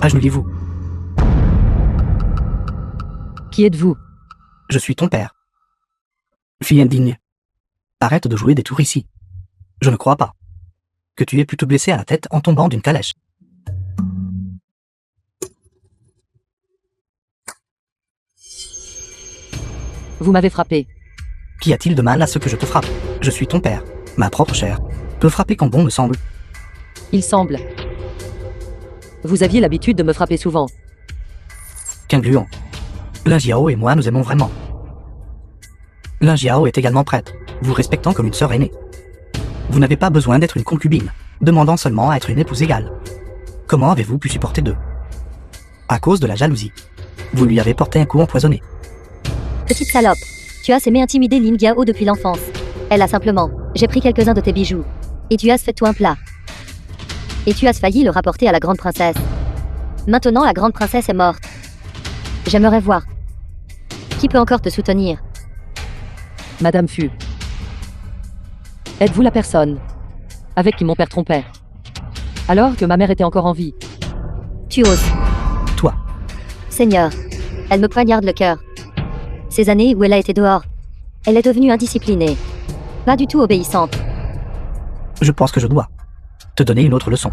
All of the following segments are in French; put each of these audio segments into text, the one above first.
Agenouillez-vous. Qui êtes-vous? Je suis ton père. Fille indigne. Arrête de jouer des tours ici. Je ne crois pas que tu aies pu te blesser à la tête en tombant d'une calèche. Vous m'avez frappé. Qu'y a-t-il de mal à ce que je te frappe? Je suis ton père, ma propre chair. Peut frapper quand bon me semble. Il semble. Vous aviez l'habitude de me frapper souvent. Qu'ingluant. Lin Jiao et moi nous aimons vraiment. Lin Jiao est également prêtre, vous respectant comme une sœur aînée. Vous n'avez pas besoin d'être une concubine, demandant seulement à être une épouse égale. Comment avez-vous pu supporter deux? À cause de la jalousie. Vous lui avez porté un coup empoisonné. Petite salope, tu as aimé intimider Lin Jiao depuis l'enfance. Elle a simplement, j'ai pris quelques-uns de tes bijoux. Et tu as fait tout un plat. Et tu as failli le rapporter à la grande princesse. Maintenant la grande princesse est morte. J'aimerais voir. Qui peut encore te soutenir? Madame Fu. Êtes-vous la personne avec qui mon père trompait, alors que ma mère était encore en vie? Tu oses. Toi. Seigneur, elle me poignarde le cœur. Ces années où elle a été dehors, elle est devenue indisciplinée. Pas du tout obéissante. Je pense que je dois te donner une autre leçon.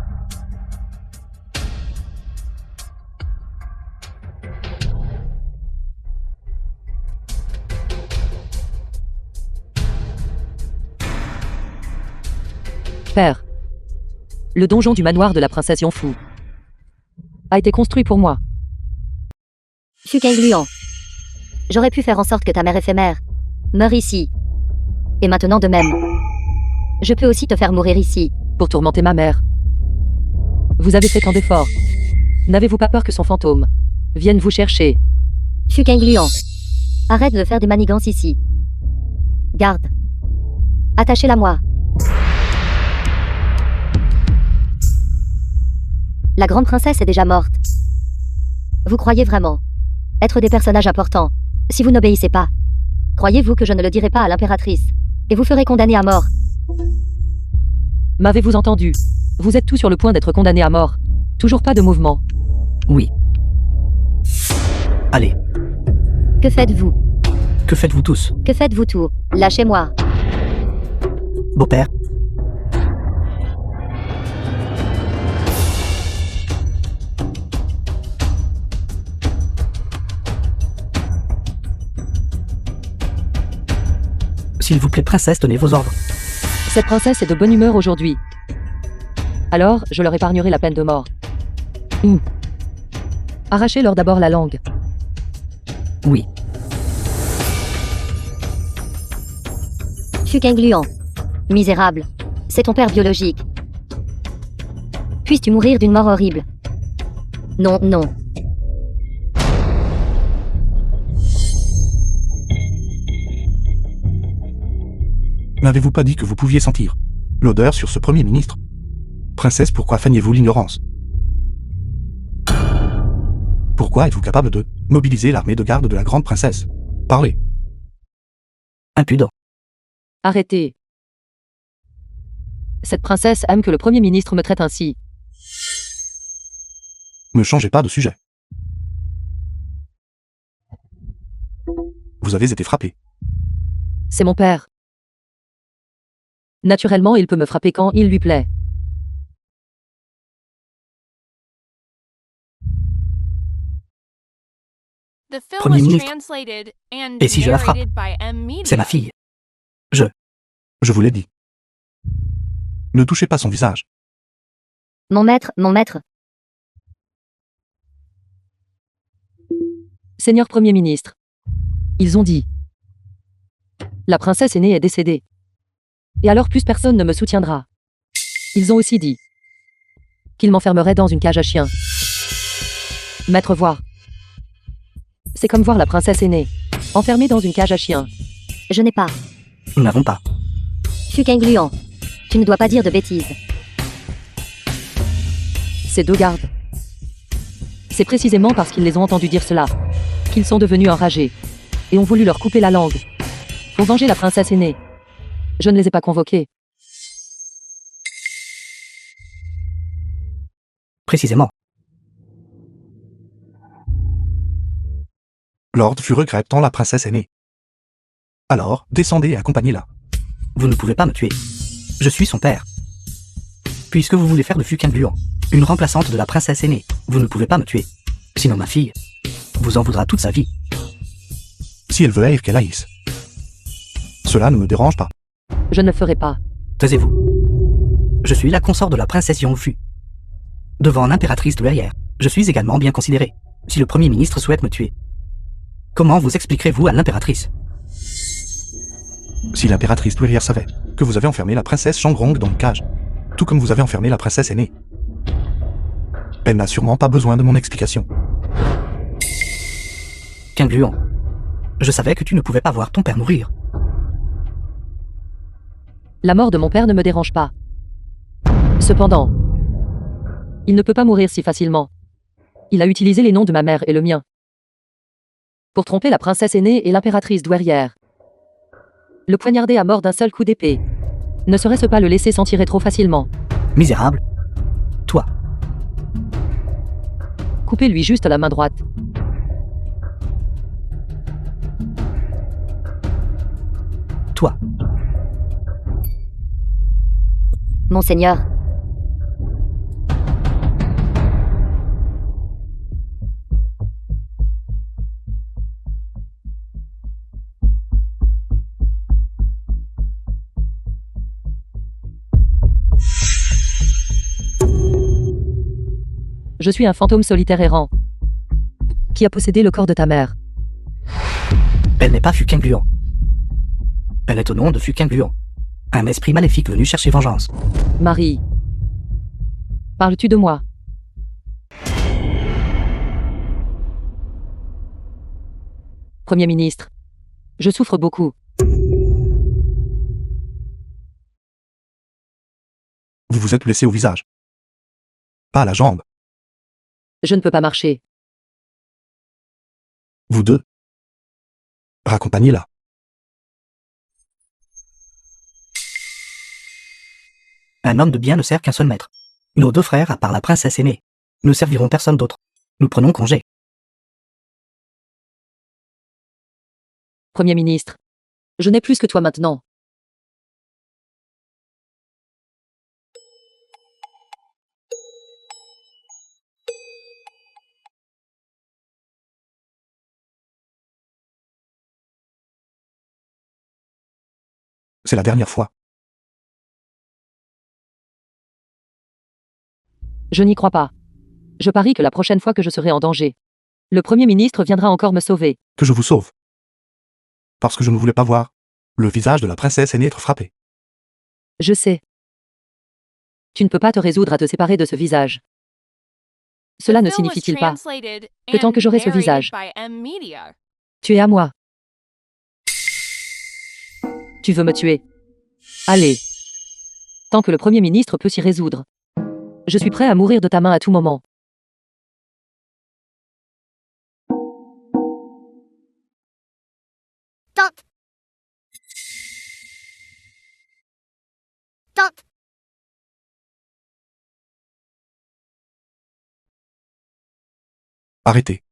Père. Le donjon du manoir de la princesse Yonfu a été construit pour moi. Fuqing Luan. J'aurais pu faire en sorte que ta mère éphémère meure ici. Et maintenant de même. Je peux aussi te faire mourir ici. Pour tourmenter ma mère. Vous avez fait tant d'efforts. N'avez-vous pas peur que son fantôme vienne vous chercher? Fuqing Luan. Arrête de faire des manigances ici. Garde. Attachez-la moi. La grande princesse est déjà morte. Vous croyez vraiment être des personnages importants si vous n'obéissez pas? Croyez-vous que je ne le dirai pas à l'impératrice et vous ferez condamner à mort? M'avez-vous entendu? Vous êtes tous sur le point d'être condamnés à mort. Toujours pas de mouvement. Oui. Allez. Que faites-vous? Que faites-vous tous? Que faites-vous tout? Lâchez-moi. Beau-père. S'il vous plaît, princesse, tenez vos ordres. Cette princesse est de bonne humeur aujourd'hui. Alors, je leur épargnerai la peine de mort. Arrachez-leur d'abord la langue. Oui. Fuqing Luan. Misérable. C'est ton père biologique. Puisses-tu mourir d'une mort horrible? Non, non. N'avez-vous pas dit que vous pouviez sentir l'odeur sur ce premier ministre? Princesse, pourquoi feignez-vous l'ignorance? Pourquoi êtes-vous capable de mobiliser l'armée de garde de la grande princesse? Parlez. Impudent. Arrêtez. Cette princesse aime que le Premier ministre me traite ainsi. Ne changez pas de sujet. Vous avez été frappé. C'est mon père. Naturellement, il peut me frapper quand il lui plaît. Premier ministre. Et si je la frappe? C'est ma fille. Je vous l'ai dit. Ne touchez pas son visage. Mon maître, mon maître. Seigneur Premier ministre. Ils ont dit. La princesse aînée est décédée. Et alors plus personne ne me soutiendra. Ils ont aussi dit qu'ils m'enfermeraient dans une cage à chiens. Maître, voir. C'est comme voir la princesse aînée, enfermée dans une cage à chiens. Je n'ai pas. Nous n'avons pas. Fuqing Luan. Tu ne dois pas dire de bêtises. Ces deux gardes. C'est précisément parce qu'ils les ont entendus dire cela qu'ils sont devenus enragés et ont voulu leur couper la langue pour venger la princesse aînée. Je ne les ai pas convoqués. Précisément. Lord Fureux tant la princesse aînée. Alors, descendez et accompagnez-la. Vous ne pouvez pas me tuer. Je suis son père. Puisque vous voulez faire de Fuqing Luan une remplaçante de la princesse aînée, vous ne pouvez pas me tuer. Sinon ma fille vous en voudra toute sa vie. Si elle veut haïr qu'elle haïsse. Cela ne me dérange pas. Je ne le ferai pas. Taisez-vous. Je suis la consort de la princesse Yongfu. Devant l'impératrice douairière, je suis également bien considéré. Si le Premier ministre souhaite me tuer, comment vous expliquerez-vous à l'impératrice? Si l'impératrice douairière savait que vous avez enfermé la princesse Shangrong dans une cage, tout comme vous avez enfermé la princesse aînée, elle n'a sûrement pas besoin de mon explication. Qing Luan, je savais que tu ne pouvais pas voir ton père mourir. La mort de mon père ne me dérange pas. Cependant, il ne peut pas mourir si facilement. Il a utilisé les noms de ma mère et le mien pour tromper la princesse aînée et l'impératrice douairière. Le poignarder à mort d'un seul coup d'épée. Ne serait-ce pas le laisser s'en tirer trop facilement? Misérable. Toi. Coupez-lui juste la main droite. Toi. Monseigneur. Je suis un fantôme solitaire errant qui a possédé le corps de ta mère. Elle n'est pas Fuqing Luan. Elle est au nom de Fuqing Luan, un esprit maléfique venu chercher vengeance. Marie, parles-tu de moi? Premier ministre, je souffre beaucoup. Vous vous êtes blessé au visage. Pas à la jambe. Je ne peux pas marcher. Vous deux. Raccompagnez-la. Un homme de bien ne sert qu'un seul maître. Nos deux frères, à part la princesse aînée, ne serviront personne d'autre. Nous prenons congé. Premier ministre, je n'ai plus que toi maintenant. C'est la dernière fois. Je n'y crois pas. Je parie que la prochaine fois que je serai en danger, le Premier ministre viendra encore me sauver. Que je vous sauve. Parce que je ne voulais pas voir le visage de la princesse aînée être frappé. Je sais. Tu ne peux pas te résoudre à te séparer de ce visage. Cela ne signifie-t-il pas que tant que j'aurai ce visage, tu es à moi? Tu veux me tuer? Allez. Tant que le Premier ministre peut s'y résoudre. Je suis prêt à mourir de ta main à tout moment. Tente. Tente. Arrêtez.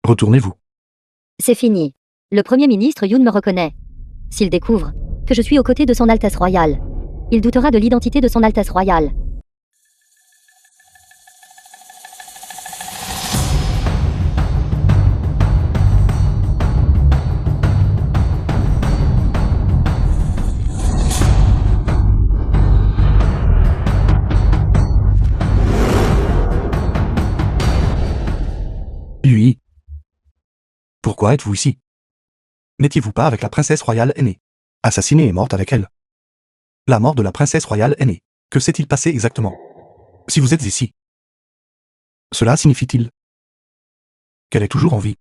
Retournez-vous. C'est fini. Le Premier ministre Yoon me reconnaît. S'il découvre que je suis aux côtés de son Altesse royale, il doutera de l'identité de son Altesse royale. Lui. Pourquoi êtes-vous ici? N'étiez-vous pas avec la princesse royale aînée? Assassinée et morte avec elle. La mort de la princesse royale aînée. Que s'est-il passé exactement? Si vous êtes ici, cela signifie-t-il qu'elle est toujours en vie?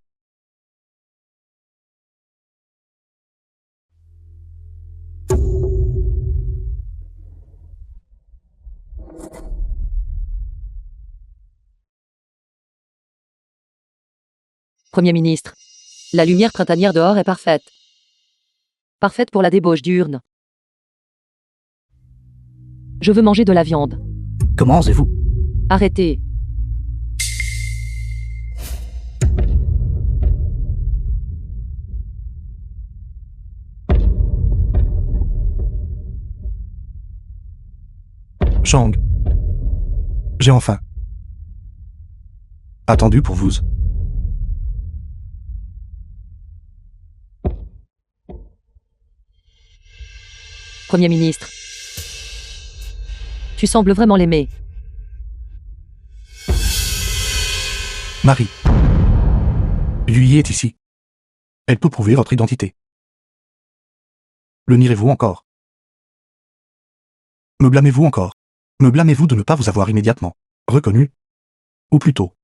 Premier ministre, la lumière printanière dehors est parfaite. Parfaite pour la débauche diurne. Je veux manger de la viande. Comment osez-vous? Arrêtez. Shang. J'ai enfin attendu pour vous. Premier ministre. Tu sembles vraiment l'aimer. Marie. Lui est ici. Elle peut prouver votre identité. Le nierez-vous encore? Me blâmez-vous encore? Me blâmez-vous de ne pas vous avoir immédiatement reconnu? Ou plutôt,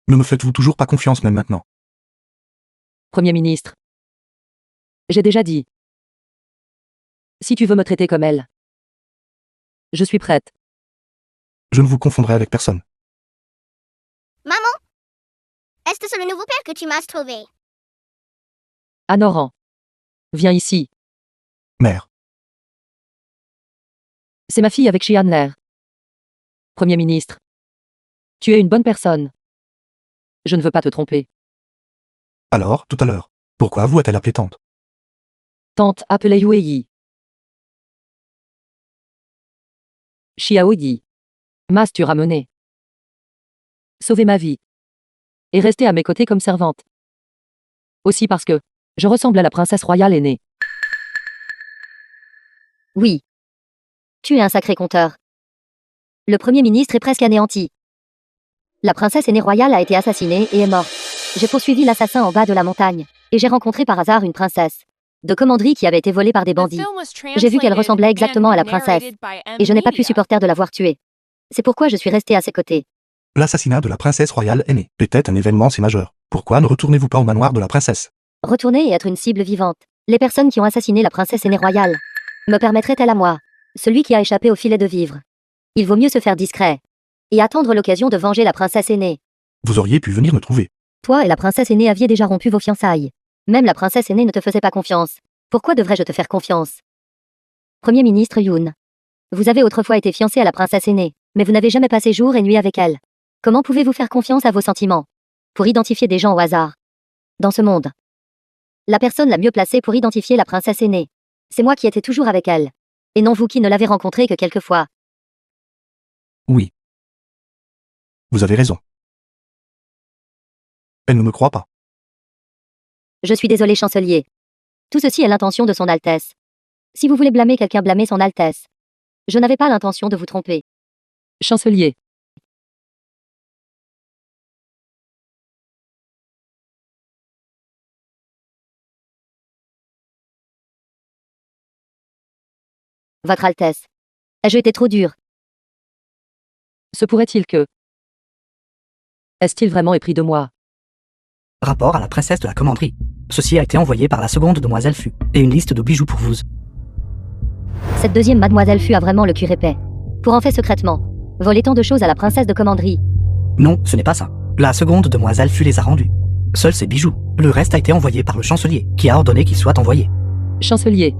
ne me faites-vous toujours pas confiance même maintenant? Premier ministre. J'ai déjà dit. Si tu veux me traiter comme elle, je suis prête. Je ne vous confondrai avec personne. Maman, est-ce que c'est le nouveau père que tu m'as trouvé? Anoran. Viens ici. Mère. C'est ma fille avec Shianler. Premier ministre. Tu es une bonne personne. Je ne veux pas te tromper. Alors, tout à l'heure, pourquoi vous a-t-elle appelé tante? Tante appelée Yuei. Xiaoyi. M'as-tu ramené? Sauver ma vie. Et rester à mes côtés comme servante. Aussi parce que je ressemble à la princesse royale aînée. Oui. Tu es un sacré conteur. Le Premier ministre est presque anéanti. La princesse aînée royale a été assassinée et est morte. J'ai poursuivi l'assassin en bas de la montagne, et j'ai rencontré par hasard une princesse de commanderie qui avait été volée par des bandits. J'ai vu qu'elle ressemblait exactement à la princesse, et je n'ai pas pu supporter de l'avoir tuée. C'est pourquoi je suis restée à ses côtés. L'assassinat de la princesse royale aînée. Peut-être un événement si majeur. Pourquoi ne retournez-vous pas au manoir de la princesse? Retourner et être une cible vivante. Les personnes qui ont assassiné la princesse aînée royale me permettraient-elles à moi, celui qui a échappé au filet de vivre? Il vaut mieux se faire discret et attendre l'occasion de venger la princesse aînée. Vous auriez pu venir me trouver. Toi et la princesse aînée aviez déjà rompu vos fiançailles. Même la princesse aînée ne te faisait pas confiance. Pourquoi devrais-je te faire confiance? Premier ministre Yoon. Vous avez autrefois été fiancé à la princesse aînée, mais vous n'avez jamais passé jour et nuit avec elle. Comment pouvez-vous faire confiance à vos sentiments pour identifier des gens au hasard? Dans ce monde, la personne la mieux placée pour identifier la princesse aînée, c'est moi qui étais toujours avec elle, et non vous qui ne l'avez rencontrée que quelques fois. Oui. Vous avez raison. Elle ne me croit pas. Je suis désolé, chancelier. Tout ceci est l'intention de son Altesse. Si vous voulez blâmer quelqu'un, blâmez son Altesse. Je n'avais pas l'intention de vous tromper. Chancelier. Votre Altesse. Ai-je été trop dur? Se pourrait-il que... Est-il vraiment épris de moi? Rapport à la princesse de la commanderie. Ceci a été envoyé par la seconde demoiselle Fu, et une liste de bijoux pour vous. Cette deuxième mademoiselle Fu a vraiment le cul épais. Pour en fait secrètement voler tant de choses à la princesse de commanderie. Non, ce n'est pas ça. La seconde demoiselle Fu les a rendus. Seuls ces bijoux. Le reste a été envoyé par le chancelier, qui a ordonné qu'ils soient envoyés. Chancelier.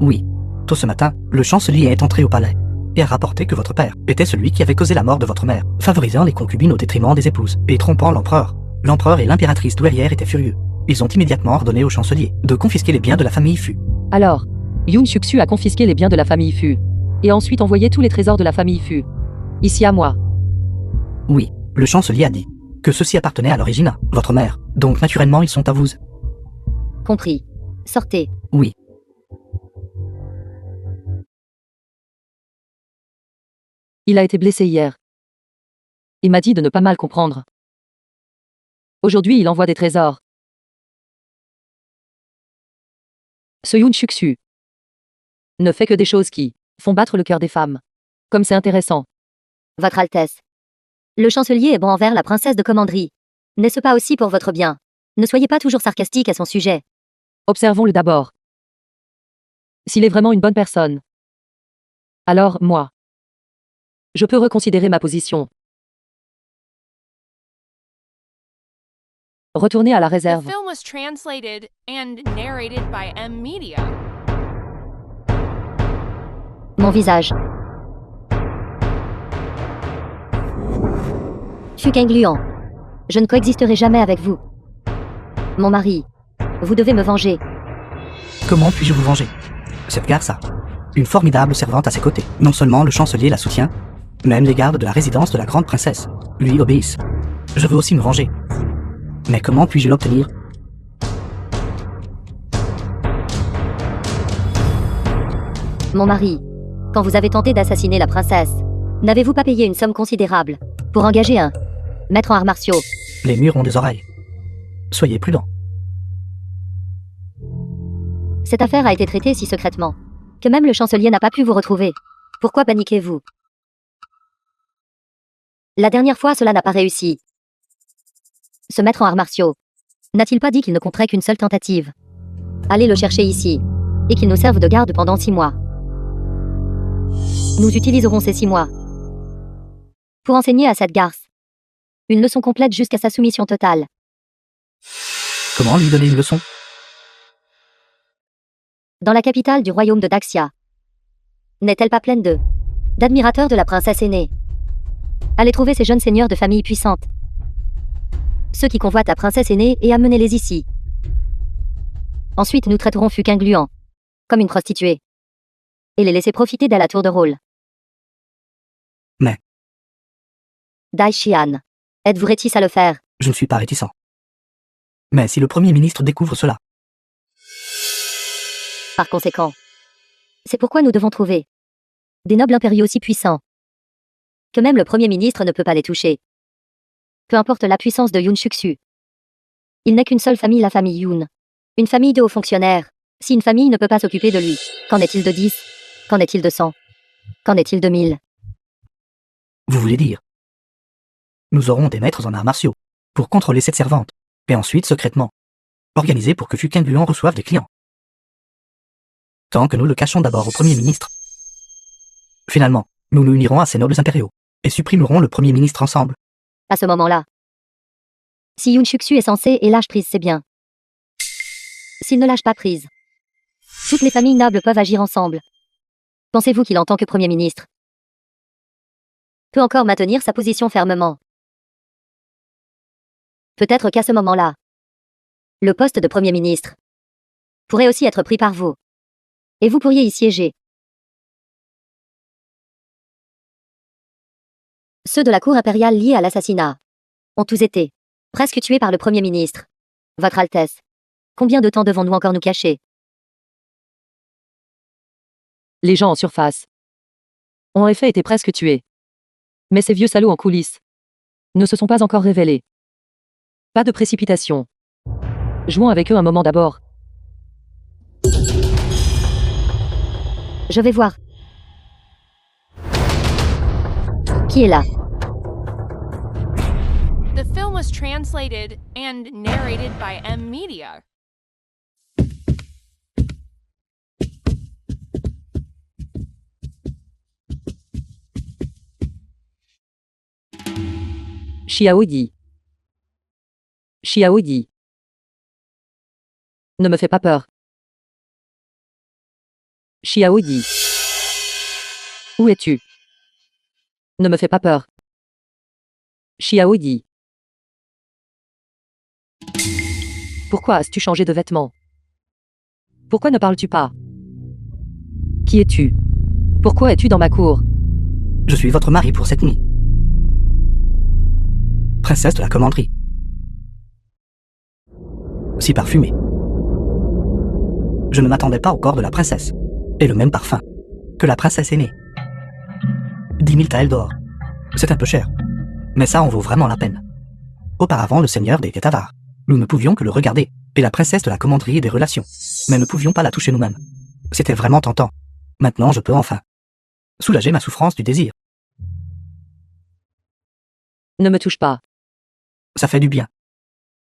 Oui. Tôt ce matin, le chancelier est entré au palais et a rapporté que votre père était celui qui avait causé la mort de votre mère, favorisant les concubines au détriment des épouses et trompant l'empereur. L'empereur et l'impératrice douairière étaient furieux. Ils ont immédiatement ordonné au chancelier de confisquer les biens de la famille Fu. Alors, Yoon Suk-su a confisqué les biens de la famille Fu, et ensuite envoyé tous les trésors de la famille Fu. Ici à moi. Oui, le chancelier a dit que ceux-ci appartenaient à l'origine à votre mère, donc naturellement ils sont à vous. Compris. Sortez. Oui. Il a été blessé hier. Il m'a dit de ne pas mal comprendre. Aujourd'hui, il envoie des trésors. Ce Yoon Suk-su ne fait que des choses qui font battre le cœur des femmes. Comme c'est intéressant. Votre Altesse. Le chancelier est bon envers la princesse de commanderie. N'est-ce pas aussi pour votre bien? Ne soyez pas toujours sarcastique à son sujet. Observons-le d'abord. S'il est vraiment une bonne personne, alors moi, je peux reconsidérer ma position. Retournez à la The réserve. film was translated and narrated by M Media. Mon visage. Fukengluan. Je ne coexisterai jamais avec vous. Mon mari. Vous devez me venger. Comment puis-je vous venger? Cette garce a une formidable servante à ses côtés. Non seulement le chancelier la soutient, même les gardes de la résidence de la grande princesse lui obéissent. Je veux aussi me venger. Mais comment puis-je l'obtenir? Mon mari, quand vous avez tenté d'assassiner la princesse, n'avez-vous pas payé une somme considérable pour engager un maître en arts martiaux? Les murs ont des oreilles. Soyez prudents. Cette affaire a été traitée si secrètement que même le chancelier n'a pas pu vous retrouver. Pourquoi paniquez-vous? La dernière fois, cela n'a pas réussi. Ce maître en arts martiaux n'a-t-il pas dit qu'il ne compterait qu'une seule tentative? Allez le chercher ici, et qu'il nous serve de garde pendant 6 mois. Nous utiliserons ces 6 mois pour enseigner à cette garce une leçon complète jusqu'à sa soumission totale. Comment lui donner une leçon? Dans la capitale du royaume de Daxia, n'est-elle pas pleine d'admirateurs de la princesse aînée? Allez trouver ces jeunes seigneurs de famille puissante, ceux qui convoitent la princesse aînée, et amenez-les ici. Ensuite, nous traiterons Fuqing Gluan comme une prostituée et les laisser profiter d'elle à tour de rôle. Mais Dai Xian, êtes-vous réticent à le faire? je ne suis pas réticent. Mais si le Premier ministre découvre cela, Par conséquent, c'est pourquoi nous devons trouver des nobles impériaux si puissants que même le Premier ministre ne peut pas les toucher. Peu importe la puissance de Yun Shuxu. Il n'est qu'une seule famille, la famille Yun. Une famille de hauts fonctionnaires. Si une famille ne peut pas s'occuper de lui, qu'en est-il de 10? Qu'en est-il de 100? Qu'en est-il de 1000? vous voulez dire, nous aurons des maîtres en arts martiaux pour contrôler cette servante, et ensuite, secrètement, organiser pour que Fuqing Gluan reçoive des clients. Tant que nous le cachons d'abord au Premier ministre. Finalement, nous nous unirons à ces nobles impériaux, et supprimerons le Premier ministre ensemble. À ce moment-là, si Yun Shuxu est censé et lâche prise, c'est bien. S'il ne lâche pas prise, toutes les familles nobles peuvent agir ensemble. Pensez-vous qu'il, en tant que Premier ministre, peut encore maintenir sa position fermement? Peut-être qu'à ce moment-là, le poste de Premier ministre pourrait aussi être pris par vous, et vous pourriez y siéger. Ceux de la cour impériale liés à l'assassinat ont tous été presque tués par le Premier ministre. Votre Altesse, combien de temps devons-nous encore nous cacher? Les gens en surface ont en effet été presque tués. Mais ces vieux salauds en coulisses ne se sont pas encore révélés. Pas de précipitation. Jouons avec eux un moment d'abord. Je vais voir. Qui est là? The film was translated and narrated by M Media. Xiaodi. Xiaodi. Ne me fais pas peur. Xiaodi. Où es-tu? Ne me fais pas peur. Xiaodi. Pourquoi as-tu changé de vêtements? Pourquoi ne parles-tu pas? Qui es-tu? Pourquoi es-tu dans ma cour? Je suis votre mari pour cette nuit. Princesse de la commanderie. Si parfumée. Je ne m'attendais pas au corps de la princesse, et le même parfum que la princesse aînée. 10 000 taels d'or. C'est un peu cher, mais ça en vaut vraiment la peine. Auparavant, le seigneur des Tavars, nous ne pouvions que le regarder, et la princesse de la commanderie et des relations, mais ne pouvions pas la toucher nous-mêmes. C'était vraiment tentant. Maintenant, je peux enfin soulager ma souffrance du désir. Ne me touche pas. Ça fait du bien.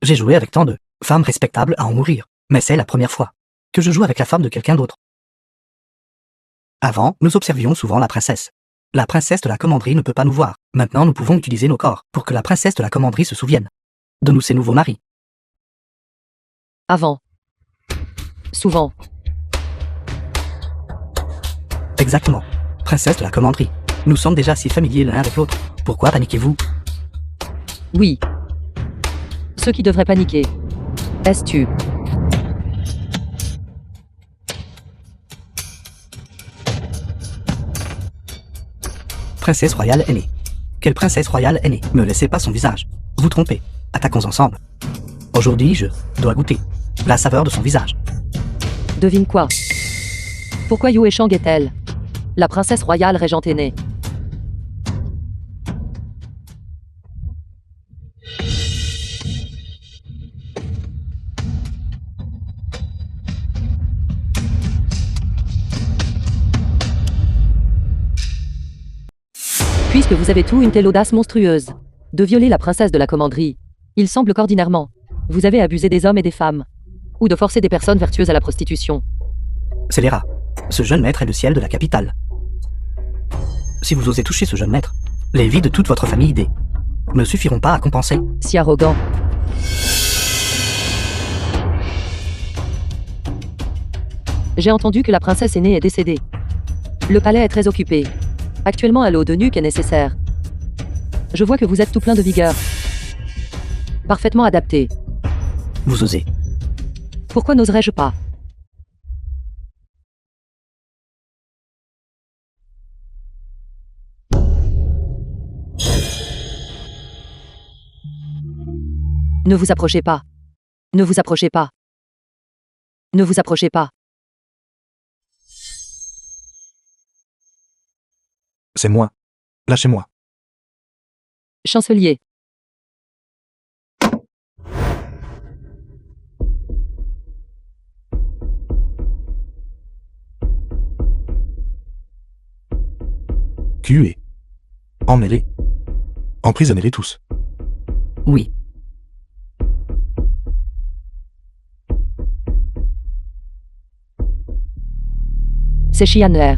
J'ai joué avec tant de femmes respectables à en mourir, mais c'est la première fois que je joue avec la femme de quelqu'un d'autre. Avant, nous observions souvent la princesse. La princesse de la commanderie ne peut pas nous voir. Maintenant, nous pouvons utiliser nos corps pour que la princesse de la commanderie se souvienne de nous, ses nouveaux maris. Avant. Souvent. Exactement. Princesse de la commanderie. Nous sommes déjà si familiers l'un avec l'autre. Pourquoi paniquez-vous? Oui. Ceux qui devraient paniquer. Princesse royale aînée. Quelle princesse royale aînée? Me laissez pas son visage. Vous trompez. Attaquons ensemble. Aujourd'hui, je dois goûter la saveur de son visage. Devine quoi? Pourquoi Yue Shang est-elle la princesse royale régente aînée? Puisque vous avez tout une telle audace monstrueuse de violer la princesse de la commanderie, il semble qu'ordinairement, vous avez abusé des hommes et des femmes, ou de forcer des personnes vertueuses à la prostitution. Scélérat, ce jeune maître est le ciel de la capitale. Si vous osez toucher ce jeune maître, les vies de toute votre famille idée ne suffiront pas à compenser. Si arrogant. J'ai entendu que la princesse aînée est décédée. Le palais est très occupé. Actuellement, un lot de nuque est nécessaire. Je vois que vous êtes tout plein de vigueur. Parfaitement adapté. Vous osez. Pourquoi n'oserais-je pas? Ne vous approchez pas. Ne vous approchez pas. Ne vous approchez pas. C'est moi. Lâchez-moi. Chancelier. Tuez. Emmenez-les. Emprisonnez-les tous. Oui. C'est Xianler.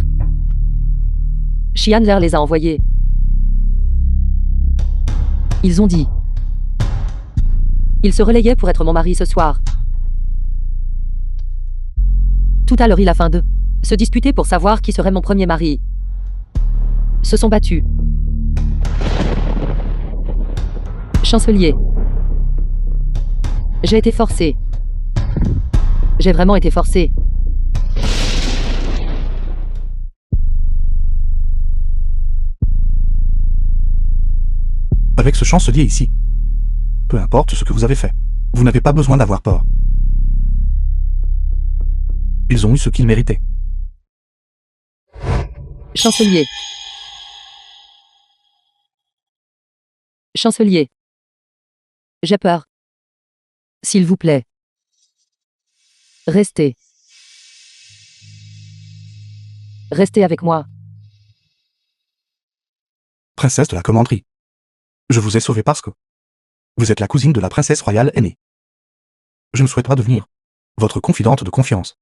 Xianler les a envoyés. Ils ont dit. Il se relayait pour être mon mari ce soir. Tout à l'heure, il a faim de se disputer pour savoir qui serait mon premier mari. Se sont battus. Chancelier. J'ai été forcé. J'ai vraiment été forcé. Avec ce chancelier ici. Peu importe ce que vous avez fait. Vous n'avez pas besoin d'avoir peur. Ils ont eu ce qu'ils méritaient. Chancelier. Chancelier. J'ai peur. S'il vous plaît. Restez. Restez avec moi. Princesse de la commanderie. Je vous ai sauvé parce que vous êtes la cousine de la princesse royale aînée. Je ne souhaite pas devenir votre confidente de confiance.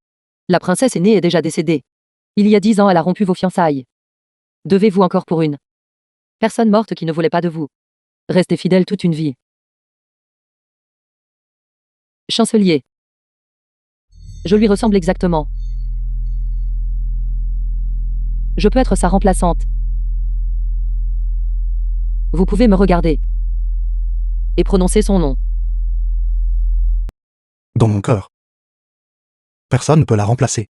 La princesse aînée est déjà décédée. Il y a 10 ans, elle a rompu vos fiançailles. Devez-vous encore pour une personne morte qui ne voulait pas de vous rester fidèle toute une vie. Chancelier. Je lui ressemble exactement. Je peux être sa remplaçante. Vous pouvez me regarder et prononcer son nom. Dans mon cœur. Personne ne peut la remplacer.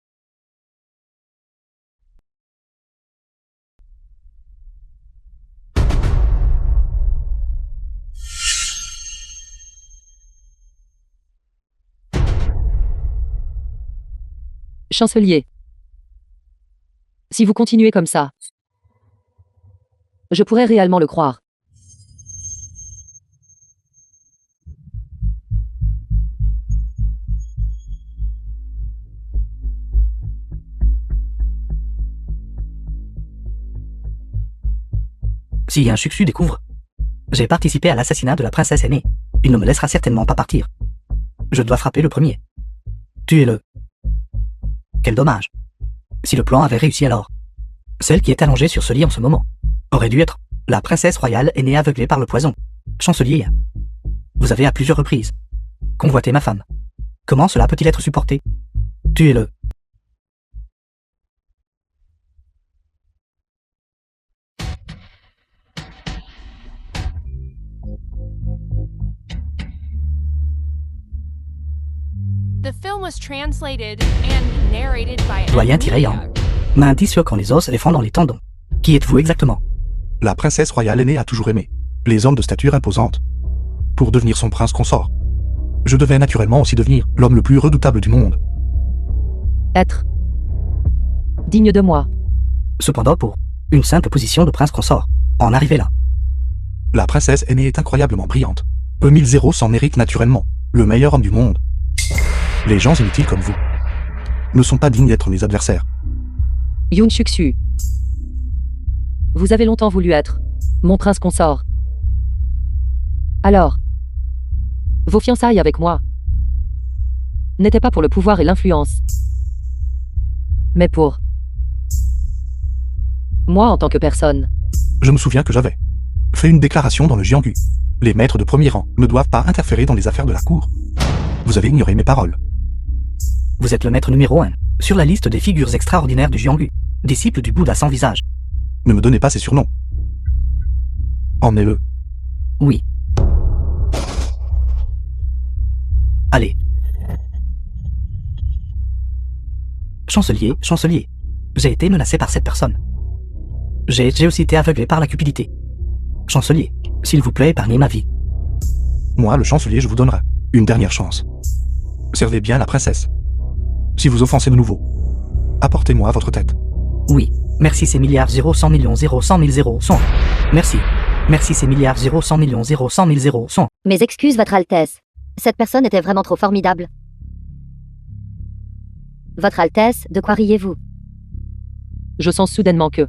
Chancelier. Si vous continuez comme ça, je pourrais réellement le croire. Si un Chuxu découvre, j'ai participé à l'assassinat de la princesse aînée, il ne me laissera certainement pas partir. Je dois frapper le premier. Tuez-le. Quel dommage. Si le plan avait réussi alors. Celle qui est allongée sur ce lit en ce moment aurait dû être la princesse royale aînée aveuglée par le poison. Chancelier. Vous avez à plusieurs reprises convoité ma femme. Comment cela peut-il être supporté? Tuez-le. The film was translated and narrated by Doyen M. Tyréan. Media. Main disloquant les os et les fend dans les tendons. Qui êtes-vous exactement? La princesse royale aînée a toujours aimé les hommes de stature imposante. Pour devenir son prince consort, je devais naturellement aussi devenir l'homme le plus redoutable du monde. Être digne de moi. Cependant, pour une simple position de prince consort, en arriver là. La princesse aînée est incroyablement brillante. E1000 s'en mérite naturellement le meilleur homme du monde. Les gens inutiles comme vous ne sont pas dignes d'être mes adversaires. Yoon Suk-su. Vous avez longtemps voulu être mon prince consort. Alors, vos fiançailles avec moi n'étaient pas pour le pouvoir et l'influence, mais pour moi en tant que personne. Je me souviens que j'avais fait une déclaration dans le Jianghu. Les maîtres de premier rang ne doivent pas interférer dans les affaires de la cour. Vous avez ignoré mes paroles. Vous êtes le maître numéro 1 sur la liste des figures extraordinaires du Jianghu, disciple du Bouddha sans visage. Ne me donnez pas ces surnoms. Emmenez-le. Oui. Allez. Chancelier, chancelier. J'ai été menacé par cette personne. J'ai aussi été aveuglé par la cupidité. Chancelier, s'il vous plaît, épargnez ma vie. Moi, le chancelier, je vous donnerai une dernière chance. Servez bien la princesse. Si vous offensez de nouveau, apportez-moi votre tête. Oui. Merci ces milliards 0 100 millions 0 100 000 0 100. Merci. Merci ces milliards 0 100 millions 0 100 000 0 100. Mes excuses, Votre Altesse. Cette personne était vraiment trop formidable. Votre Altesse, de quoi riez-vous? Je sens soudainement que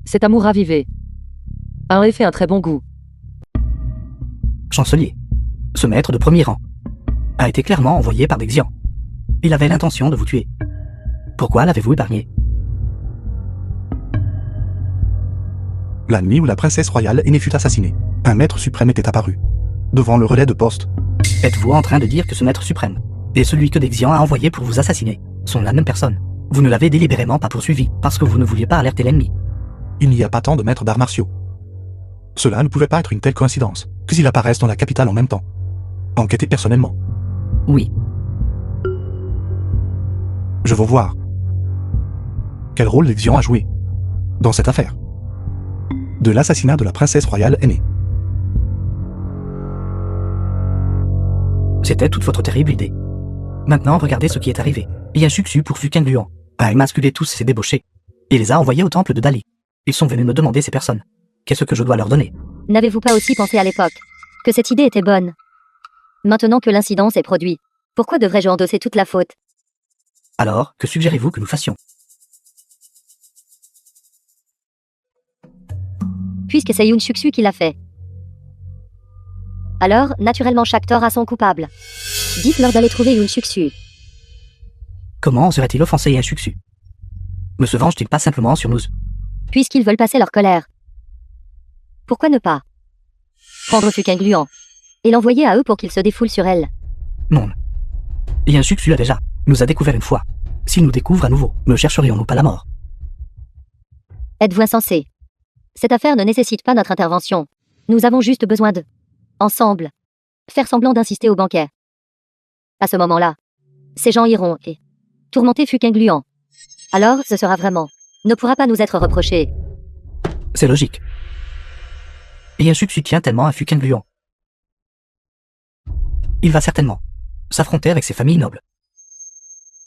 cet amour ravivé a en effet un très bon goût. Chancelier, ce maître de premier rang a été clairement envoyé par des Xians. Il avait l'intention de vous tuer. Pourquoi l'avez-vous épargné? La nuit où la princesse royale aînée fut assassinée, un maître suprême était apparu devant le relais de poste. Êtes-vous en train de dire que ce maître suprême et celui que des Xians a envoyé pour vous assassiner sont la même personne? Vous ne l'avez délibérément pas poursuivi parce que vous ne vouliez pas alerter l'ennemi. Il n'y a pas tant de maîtres d'arts martiaux. Cela ne pouvait pas être une telle coïncidence que s'ils apparaissent dans la capitale en même temps. Enquêtez personnellement. Oui. Je veux voir quel rôle les Xians a joué dans cette affaire de l'assassinat de la princesse royale aînée. C'était toute votre terrible idée. Maintenant, regardez ce qui est arrivé. Yan Suk-su pour Fuqing Luan a émasculé tous ces débauchés et les a envoyés au temple de Dali. Ils sont venus me demander ces personnes. Qu'est-ce que je dois leur donner? N'avez-vous pas aussi pensé à l'époque que cette idée était bonne? Maintenant que l'incident s'est produit, pourquoi devrais-je endosser toute la faute? Alors, que suggérez-vous que nous fassions? Puisque c'est Yoon Suk-su qui l'a fait. Alors, naturellement chaque tort a son coupable. Dites-leur d'aller trouver Yoon Suk-su. Comment oserait-il offenser Yan Suk-su? Ne se venge-t-il pas simplement sur nous? Puisqu'ils veulent passer leur colère. Pourquoi ne pas prendre Fuqing Luan et l'envoyer à eux pour qu'ils se défoulent sur elle? Non. Yan Suk-su nous a découvert une fois. S'il nous découvre à nouveau, ne chercherions-nous pas la mort? Êtes-vous insensé? Cette affaire ne nécessite pas notre intervention. Nous avons juste besoin de, ensemble, faire semblant d'insister au banquet. À ce moment-là, ces gens iront et tourmenter Fuqing Luan. Alors, ce sera vraiment, ne pourra pas nous être reproché. C'est logique. Yan Suk-su tient tellement à Fuqing Luan. Il va certainement s'affronter avec ses familles nobles.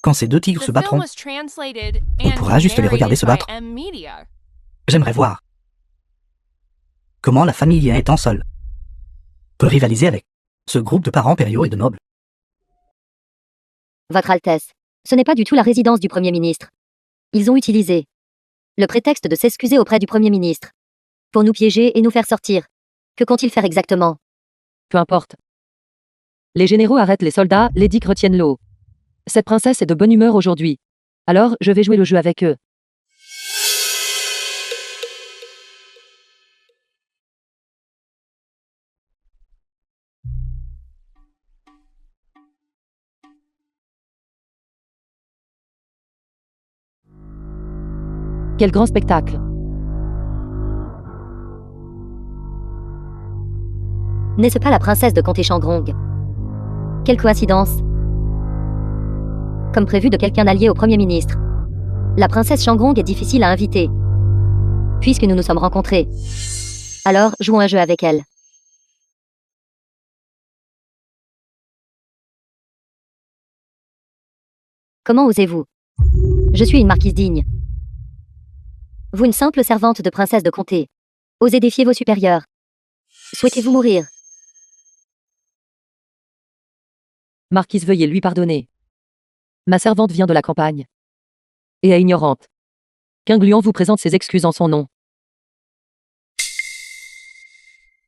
Quand ces deux tigres se battront, on pourra juste les regarder se battre. J'aimerais voir comment la famille Yan étant seule peut rivaliser avec ce groupe de parents impériaux et de nobles. Votre Altesse, ce n'est pas du tout la résidence du Premier ministre. Ils ont utilisé le prétexte de s'excuser auprès du Premier ministre pour nous piéger et nous faire sortir. Que compte-il faire exactement? Peu importe. Les généraux arrêtent les soldats, les dix retiennent l'eau. Cette princesse est de bonne humeur aujourd'hui. Alors, je vais jouer le jeu avec eux. Quel grand spectacle! N'est-ce pas la princesse de comté Shangrong? Quelle coïncidence! Comme prévu de quelqu'un allié au Premier ministre. La princesse Shangrong est difficile à inviter. Puisque nous nous sommes rencontrés. Alors, jouons un jeu avec elle. Comment osez-vous? Je suis une marquise digne. Vous, une simple servante de princesse de comté. Osez défier vos supérieurs. Souhaitez-vous mourir? Marquise, veuillez lui pardonner. Ma servante vient de la campagne. Et est ignorante. King Gluon vous présente ses excuses en son nom.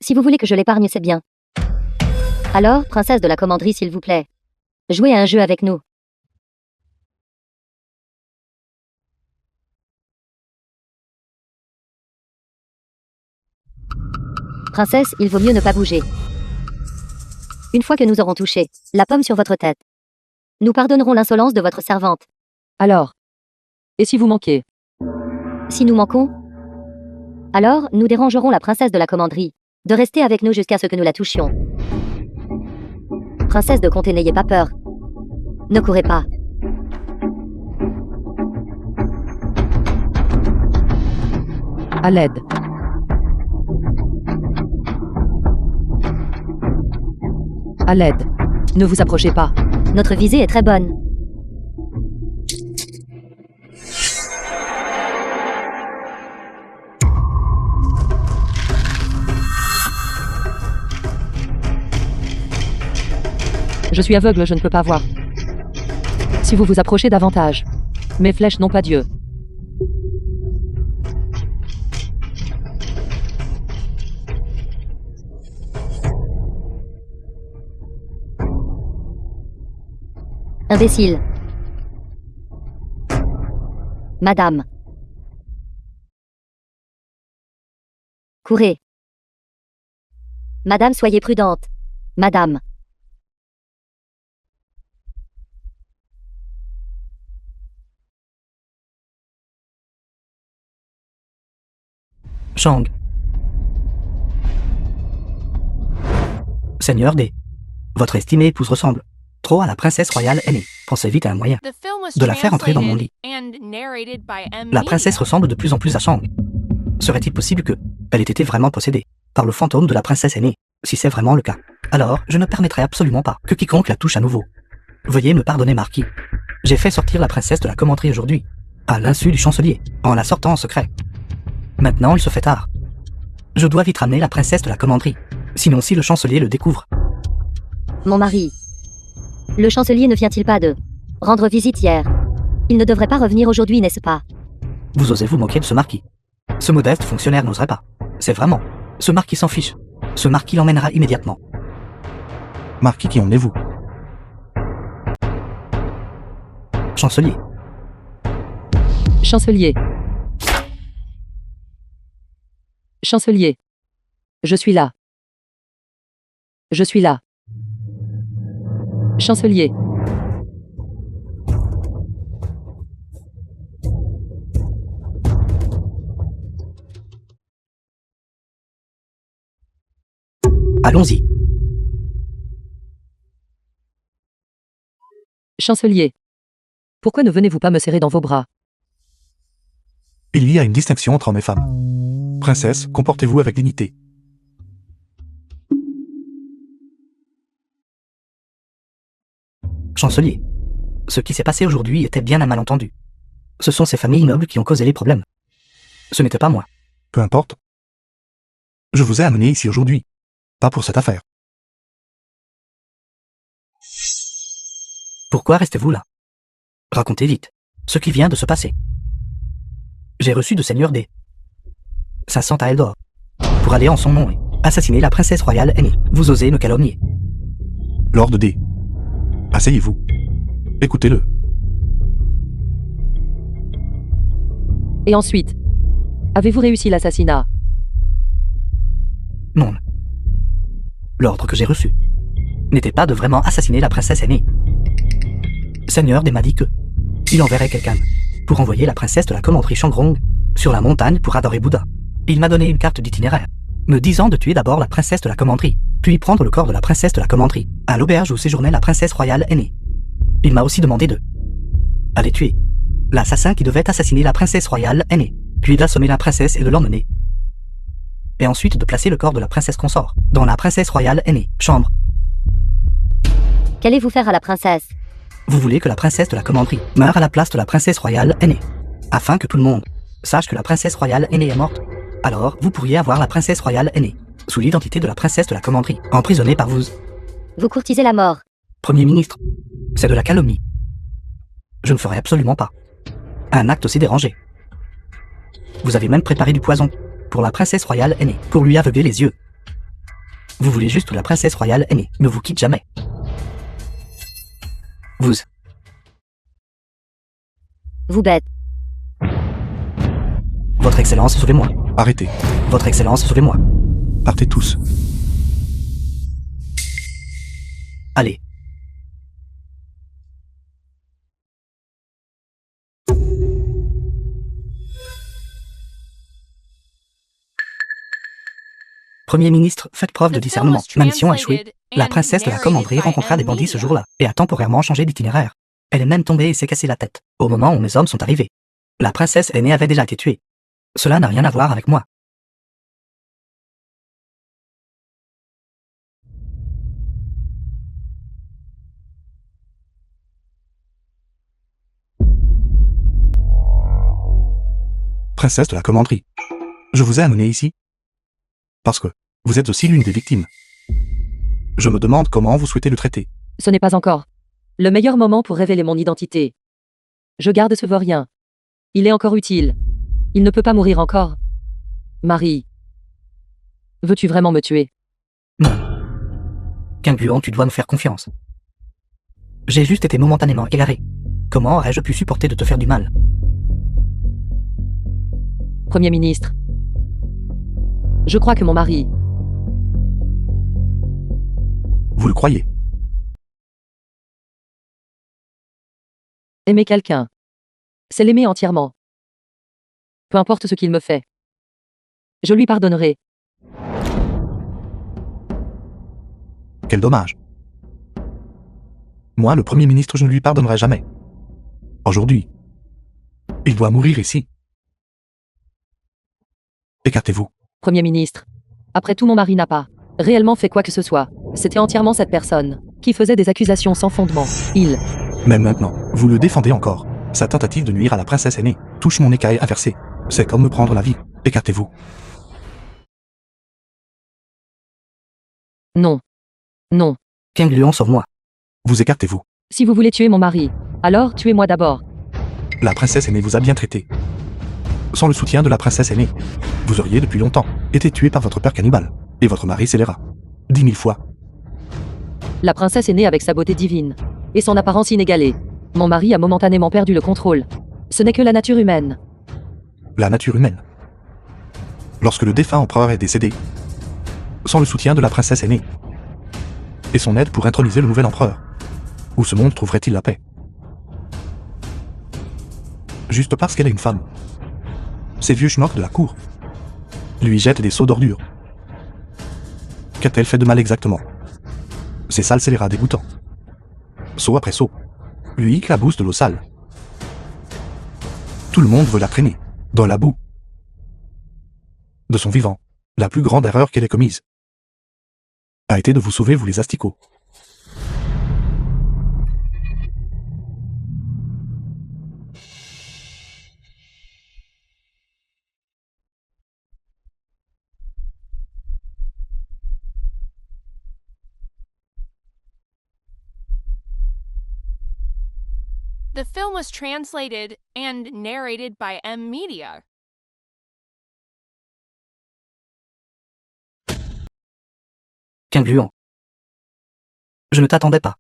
Si vous voulez que je l'épargne, c'est bien. Alors, princesse de la commanderie, s'il vous plaît. Jouez à un jeu avec nous. Princesse, il vaut mieux ne pas bouger. Une fois que nous aurons touché la pomme sur votre tête, nous pardonnerons l'insolence de votre servante. Alors. Et si vous manquez? Si nous manquons, alors nous dérangerons la princesse de la commanderie de rester avec nous jusqu'à ce que nous la touchions. Princesse de comté, n'ayez pas peur. Ne courez pas. À l'aide. À l'aide. Ne vous approchez pas. Notre visée est très bonne. Je suis aveugle, je ne peux pas voir. Si vous vous approchez davantage. Mes flèches n'ont pas d'yeux. Imbécile. Madame. Courez. Madame, soyez prudente. Madame. Shang. Seigneur D. Votre estimée épouse ressemble trop à la princesse royale aînée. Pensez vite à un moyen The film was de la faire entrer dans mon lit. translated and narrated by M. La princesse Media. ressemble de plus en plus à Shang. Serait-il possible que elle ait été vraiment possédée par le fantôme de la princesse aînée? Si c'est vraiment le cas, alors je ne permettrai absolument pas que quiconque la touche à nouveau. Veuillez me pardonner, marquis. J'ai fait sortir la princesse de la commanderie aujourd'hui, à l'insu du chancelier, en la sortant en secret. Maintenant, il se fait tard. Je dois vite ramener la princesse de la commanderie, sinon si le chancelier le découvre. Mon mari. Le chancelier ne vient-il pas de rendre visite hier? Il ne devrait pas revenir aujourd'hui, n'est-ce pas? Vous osez vous moquer de ce marquis? Ce modeste fonctionnaire n'oserait pas. C'est vraiment. Ce marquis s'en fiche. Ce marquis l'emmènera immédiatement. Marquis, qui emmenez-vous? Chancelier. Chancelier. Chancelier. Je suis là. Je suis là. Chancelier. Allons-y. Chancelier. Pourquoi ne venez-vous pas me serrer dans vos bras? Il y a une distinction entre hommes et femmes. Princesse, comportez-vous avec dignité. Chancelier. Ce qui s'est passé aujourd'hui était bien un malentendu. Ce sont ces familles nobles qui ont causé les problèmes. Ce n'était pas moi. Peu importe. Je vous ai amené ici aujourd'hui. Pas pour cette affaire. Pourquoi restez-vous là? Racontez vite ce qui vient de se passer. J'ai reçu de Seigneur D. 500 taels d'or pour aller en son nom et assassiner la princesse royale aînée. Vous osez me calomnier. Lord D. Asseyez-vous. Écoutez-le. Et ensuite? Avez-vous réussi l'assassinat? Non. L'ordre que j'ai reçu n'était pas de vraiment assassiner la princesse aînée. Seigneur D m'a dit que il enverrait quelqu'un pour envoyer la princesse de la commanderie Shangrong sur la montagne pour adorer Bouddha. Il m'a donné une carte d'itinéraire, me disant de tuer d'abord la princesse de la commanderie, puis prendre le corps de la princesse de la commanderie à l'auberge où séjournait la princesse royale aînée. Il m'a aussi demandé de aller tuer l'assassin qui devait assassiner la princesse royale aînée. puis d'assommer la princesse et de l'emmener. Et ensuite de placer le corps de la princesse consort dans la princesse royale aînée, chambre. Qu'allez-vous faire à la princesse? Vous voulez que la princesse de la commanderie meure à la place de la princesse royale aînée, afin que tout le monde sache que la princesse royale aînée est morte. Alors, vous pourriez avoir la princesse royale aînée, sous l'identité de la princesse de la commanderie, emprisonnée par vous. Vous courtisez la mort. Premier ministre, c'est de la calomnie. Je ne ferai absolument pas un acte aussi dérangé. Vous avez même préparé du poison pour la princesse royale aînée, pour lui aveugler les yeux. Vous voulez juste que la princesse royale aînée ne vous quitte jamais. Vous bête. Votre Excellence, sauvez-moi. Arrêtez. Votre Excellence, sauvez-moi. Partez tous. Allez. Premier ministre, faites preuve de The film discernement. was Ma mission a échoué. translated La and princesse de la narrated commanderie by rencontra des M. bandits ce Media. jour-là et a temporairement changé d'itinéraire. Elle est même tombée et s'est cassé la tête au moment où mes hommes sont arrivés. La princesse aînée avait déjà été tuée. Cela n'a rien à voir avec moi. Princesse de la commanderie. Je vous ai amené ici parce que vous êtes aussi l'une des victimes. Je me demande comment vous souhaitez le traiter. Ce n'est pas encore le meilleur moment pour révéler mon identité. Je garde ce vaurien. Il est encore utile. Il ne peut pas mourir encore. Marie. Veux-tu vraiment me tuer? Non. Quinguan, tu dois me faire confiance. J'ai juste été momentanément égaré. Comment aurais-je pu supporter de te faire du mal? Premier ministre. Je crois que mon mari. Vous le croyez? Aimer quelqu'un. C'est l'aimer entièrement. Peu importe ce qu'il me fait. Je lui pardonnerai. Quel dommage. Moi, le Premier ministre, je ne lui pardonnerai jamais. Aujourd'hui, il doit mourir ici. Écartez-vous. Premier ministre. Après tout, mon mari n'a pas réellement fait quoi que ce soit. C'était entièrement cette personne qui faisait des accusations sans fondement. Il. Même maintenant, vous le défendez encore. Sa tentative de nuire à la princesse aînée touche mon écaille inversée. C'est comme me prendre la vie. Écartez-vous. Non. Non. Quinguan, sauve-moi. Vous écartez-vous. Si vous voulez tuer mon mari, alors tuez-moi d'abord. La princesse aînée vous a bien traité. Sans le soutien de la princesse aînée, vous auriez depuis longtemps été tué par votre père cannibale. Et votre mari scélérat. 10 000 fois. La princesse est née avec sa beauté divine et son apparence inégalée. Mon mari a momentanément perdu le contrôle. Ce n'est que la nature humaine. La nature humaine. Lorsque le défunt empereur est décédé, sans le soutien de la princesse aînée, et son aide pour introniser le nouvel empereur, où ce monde trouverait-il la paix? Juste parce qu'elle est une femme. Ces vieux schnocks de la cour lui jettent des seaux d'ordures. Qu'a-t-elle fait de mal exactement? Ces sales scélérats dégoûtants. Saut après saut, lui éclabousse de l'eau sale. Tout le monde veut la traîner, dans la boue. De son vivant, la plus grande erreur qu'elle ait commise a été de vous sauver, vous les asticots. The film was translated and narrated by M. Media. Quinguan. Je ne t'attendais pas.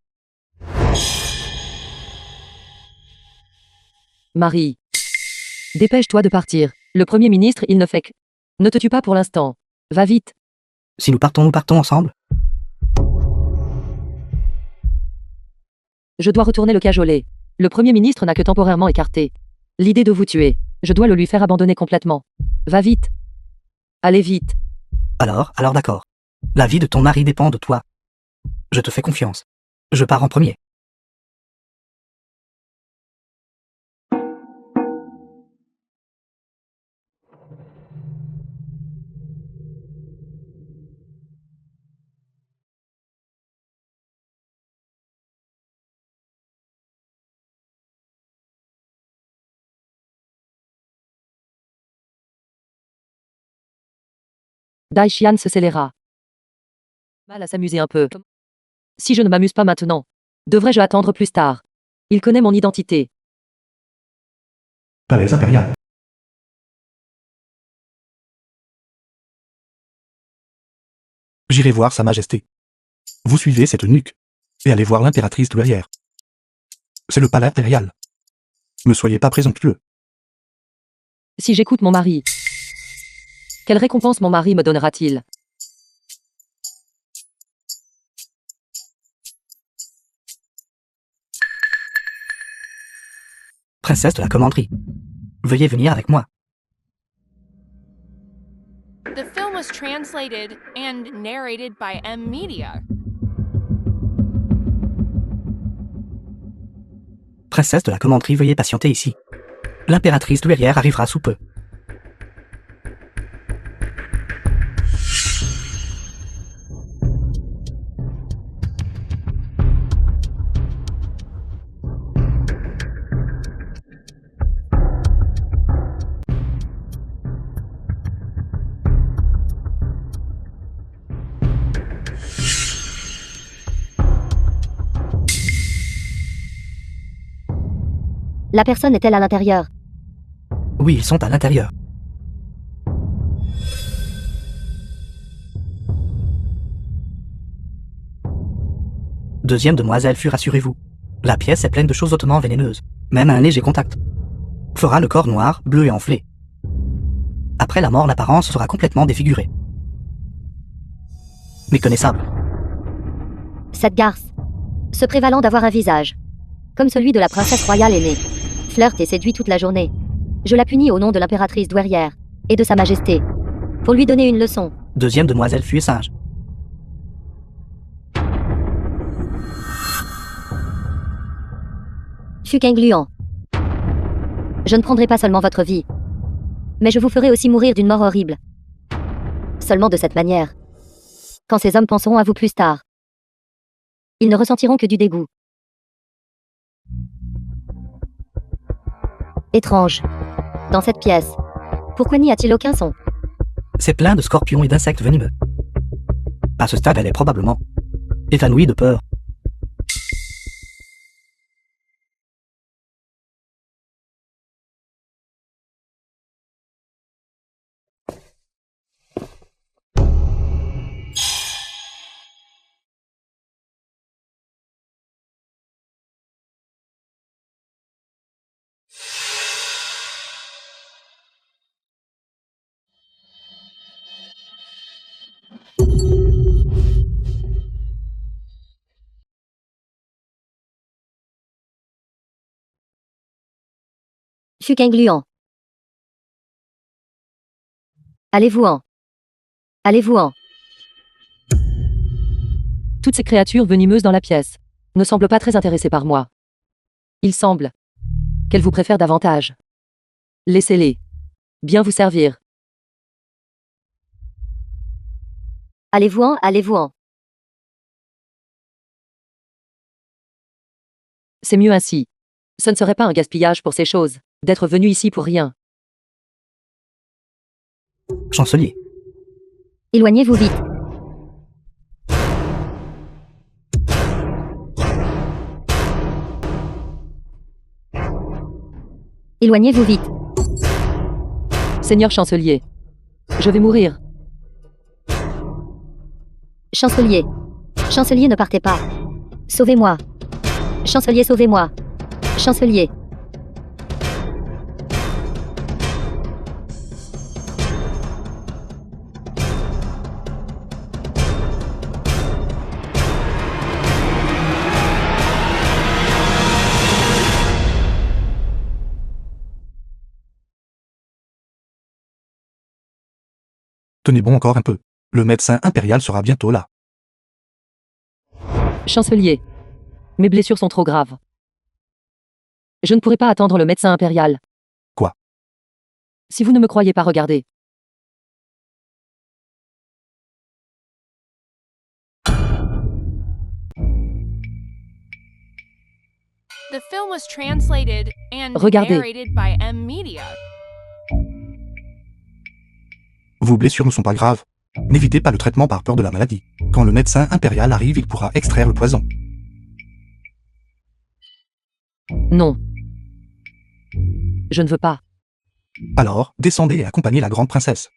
Marie. Dépêche-toi de partir. Le Premier ministre, il ne fait que... Ne te tue pas pour l'instant. Va vite. Si nous partons ensemble. Je dois retourner le cajoler. Le Premier ministre n'a que temporairement écarté l'idée de vous tuer. Je dois le lui faire abandonner complètement. Va vite. Allez vite. Alors d'accord. La vie de ton mari dépend de toi. Je te fais confiance. Je pars en premier. Daishian se scéléra. Mal à s'amuser un peu. Si je ne m'amuse pas maintenant, devrais-je attendre plus tard? Il connaît mon identité. Palais impérial. J'irai voir Sa Majesté. Vous suivez cette nuque. Et allez voir l'impératrice douairière. C'est le palais impérial. Ne soyez pas présomptueux. Si j'écoute mon mari, quelle récompense mon mari me donnera-t-il? Princesse de la commanderie. Veuillez venir avec moi. The film was translated and narrated by M Media. Princesse de la commanderie, veuillez patienter ici. L'impératrice douairière arrivera sous peu. La personne est-elle à l'intérieur? Oui, ils sont à l'intérieur. Deuxième demoiselle, rassurez-vous. La pièce est pleine de choses hautement vénéneuses. Même un léger contact fera le corps noir, bleu et enflé. Après la mort, l'apparence sera complètement défigurée. Méconnaissable. Cette garce, se prévalant d'avoir un visage comme celui de la princesse royale aînée, flirte et séduit toute la journée. Je la punis au nom de l'impératrice douairière et de sa majesté, pour lui donner une leçon. Deuxième demoiselle, fuyez sage. Fuqing Luan. Je ne prendrai pas seulement votre vie, mais je vous ferai aussi mourir d'une mort horrible. Seulement de cette manière. Quand ces hommes penseront à vous plus tard, ils ne ressentiront que du dégoût. Étrange. Dans cette pièce, pourquoi n'y a-t-il aucun son? C'est plein de scorpions et d'insectes venimeux. À ce stade, elle est probablement évanouie de peur. Fuqing Luan. Allez-vous-en. Allez-vous-en. Toutes ces créatures venimeuses dans la pièce ne semblent pas très intéressées par moi. Il semble qu'elles vous préfèrent davantage. Laissez-les bien vous servir. Allez-vous-en, allez-vous-en. C'est mieux ainsi. Ce ne serait pas un gaspillage pour ces choses, d'être venu ici pour rien. Chancelier. Éloignez-vous vite. Éloignez-vous vite. Seigneur chancelier, je vais mourir. Chancelier. Chancelier, ne partez pas. Sauvez-moi. Chancelier, sauvez-moi. Chancelier. Tenez bon encore un peu. Le médecin impérial sera bientôt là. Chancelier, mes blessures sont trop graves. Je ne pourrai pas attendre le médecin impérial. Quoi? Si vous ne me croyez pas, regardez. The film was translated and Regardez. narrated by M Media. Vos blessures ne sont pas graves. N'évitez pas le traitement par peur de la maladie. Quand le médecin impérial arrive, il pourra extraire le poison. Non. Je ne veux pas. Alors, descendez et accompagnez la grande princesse.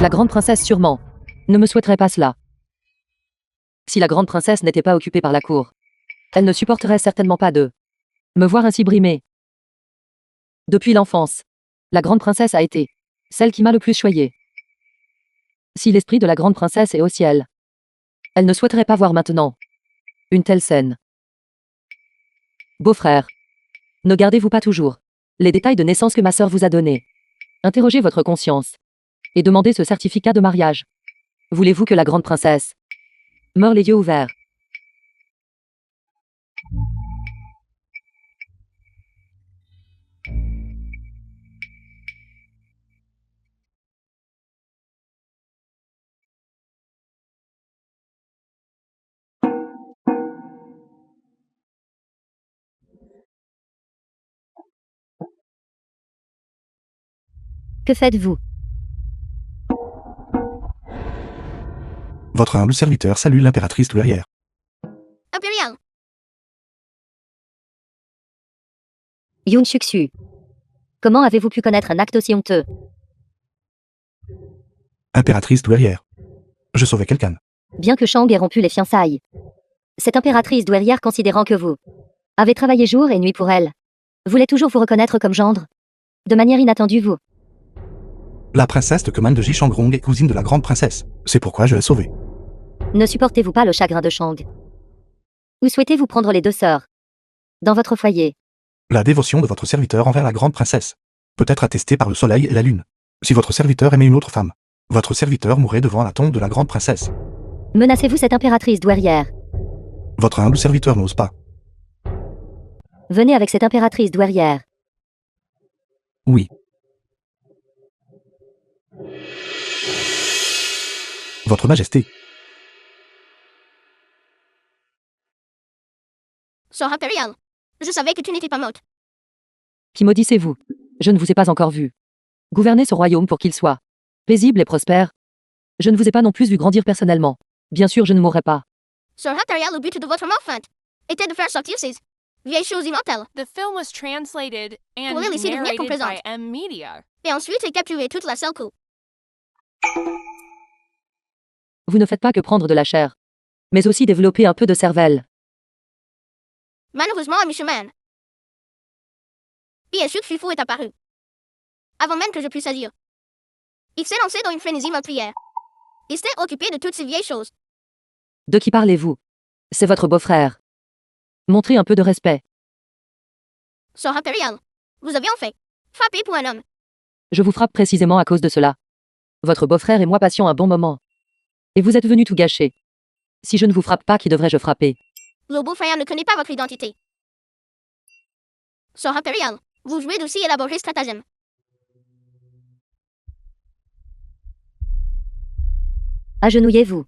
La grande princesse sûrement ne me souhaiterait pas cela. Si la grande princesse n'était pas occupée par la cour, elle ne supporterait certainement pas de me voir ainsi brimée. Depuis l'enfance, la grande princesse a été celle qui m'a le plus choyée. Si l'esprit de la grande princesse est au ciel, elle ne souhaiterait pas voir maintenant une telle scène. Beau-frère, ne gardez-vous pas toujours les détails de naissance que ma sœur vous a donnés. Interrogez votre conscience et demandez ce certificat de mariage. Voulez-vous que la grande princesse meure les yeux ouverts? Que faites-vous? Votre humble serviteur salue l'impératrice douairière. Impérial. Yoon Suk-su. Comment avez-vous pu connaître un acte aussi honteux? Impératrice douairière. Je sauvais quelqu'un. Bien que Shang ait rompu les fiançailles, cette impératrice douairière considérant que vous avez travaillé jour et nuit pour elle, voulait toujours vous reconnaître comme gendre. De manière inattendue vous. La princesse de commande de Ji-Shangrong est cousine de la grande princesse. C'est pourquoi je l'ai sauvée. Ne supportez-vous pas le chagrin de Shang? Ou souhaitez-vous prendre les deux sœurs dans votre foyer? La dévotion de votre serviteur envers la grande princesse peut être attestée par le soleil et la lune. Si votre serviteur aimait une autre femme, votre serviteur mourrait devant la tombe de la grande princesse. Menacez-vous cette impératrice douairière? Votre humble serviteur n'ose pas. Venez avec cette impératrice douairière. Oui. Votre Majesté. Sœur impériale. Je savais que tu n'étais pas morte. Qui maudissez-vous? Je ne vous ai pas encore vu gouverner ce royaume pour qu'il soit paisible et prospère. Je ne vous ai pas non plus vu grandir personnellement. Bien sûr, je ne mourrai pas. Sœur impériale, le but de votre enfant était de faire sortir ces vieilles choses immortelles. The film was translated and Pour les laisser devenir narrated complaisante. by M Media. Et ensuite, et capturer toute la seule coup. Vous ne faites pas que prendre de la chair, mais aussi développer un peu de cervelle. Malheureusement, à mi-chemin. Bien sûr que Fifou est apparu. Avant même que je puisse agir. Il s'est lancé dans une frénésie meurtrière. Il s'est occupé de toutes ces vieilles choses. De qui parlez-vous? C'est votre beau-frère. Montrez un peu de respect. Sœur impériale, vous avez en fait frappé pour un homme. Je vous frappe précisément à cause de cela. Votre beau-frère et moi passions un bon moment. Et vous êtes venu tout gâcher. Si je ne vous frappe pas, qui devrais-je frapper? Le beau-frère ne connaît pas votre identité. Sœur impériale, vous jouez d'aussi élaborés stratagèmes. Agenouillez-vous.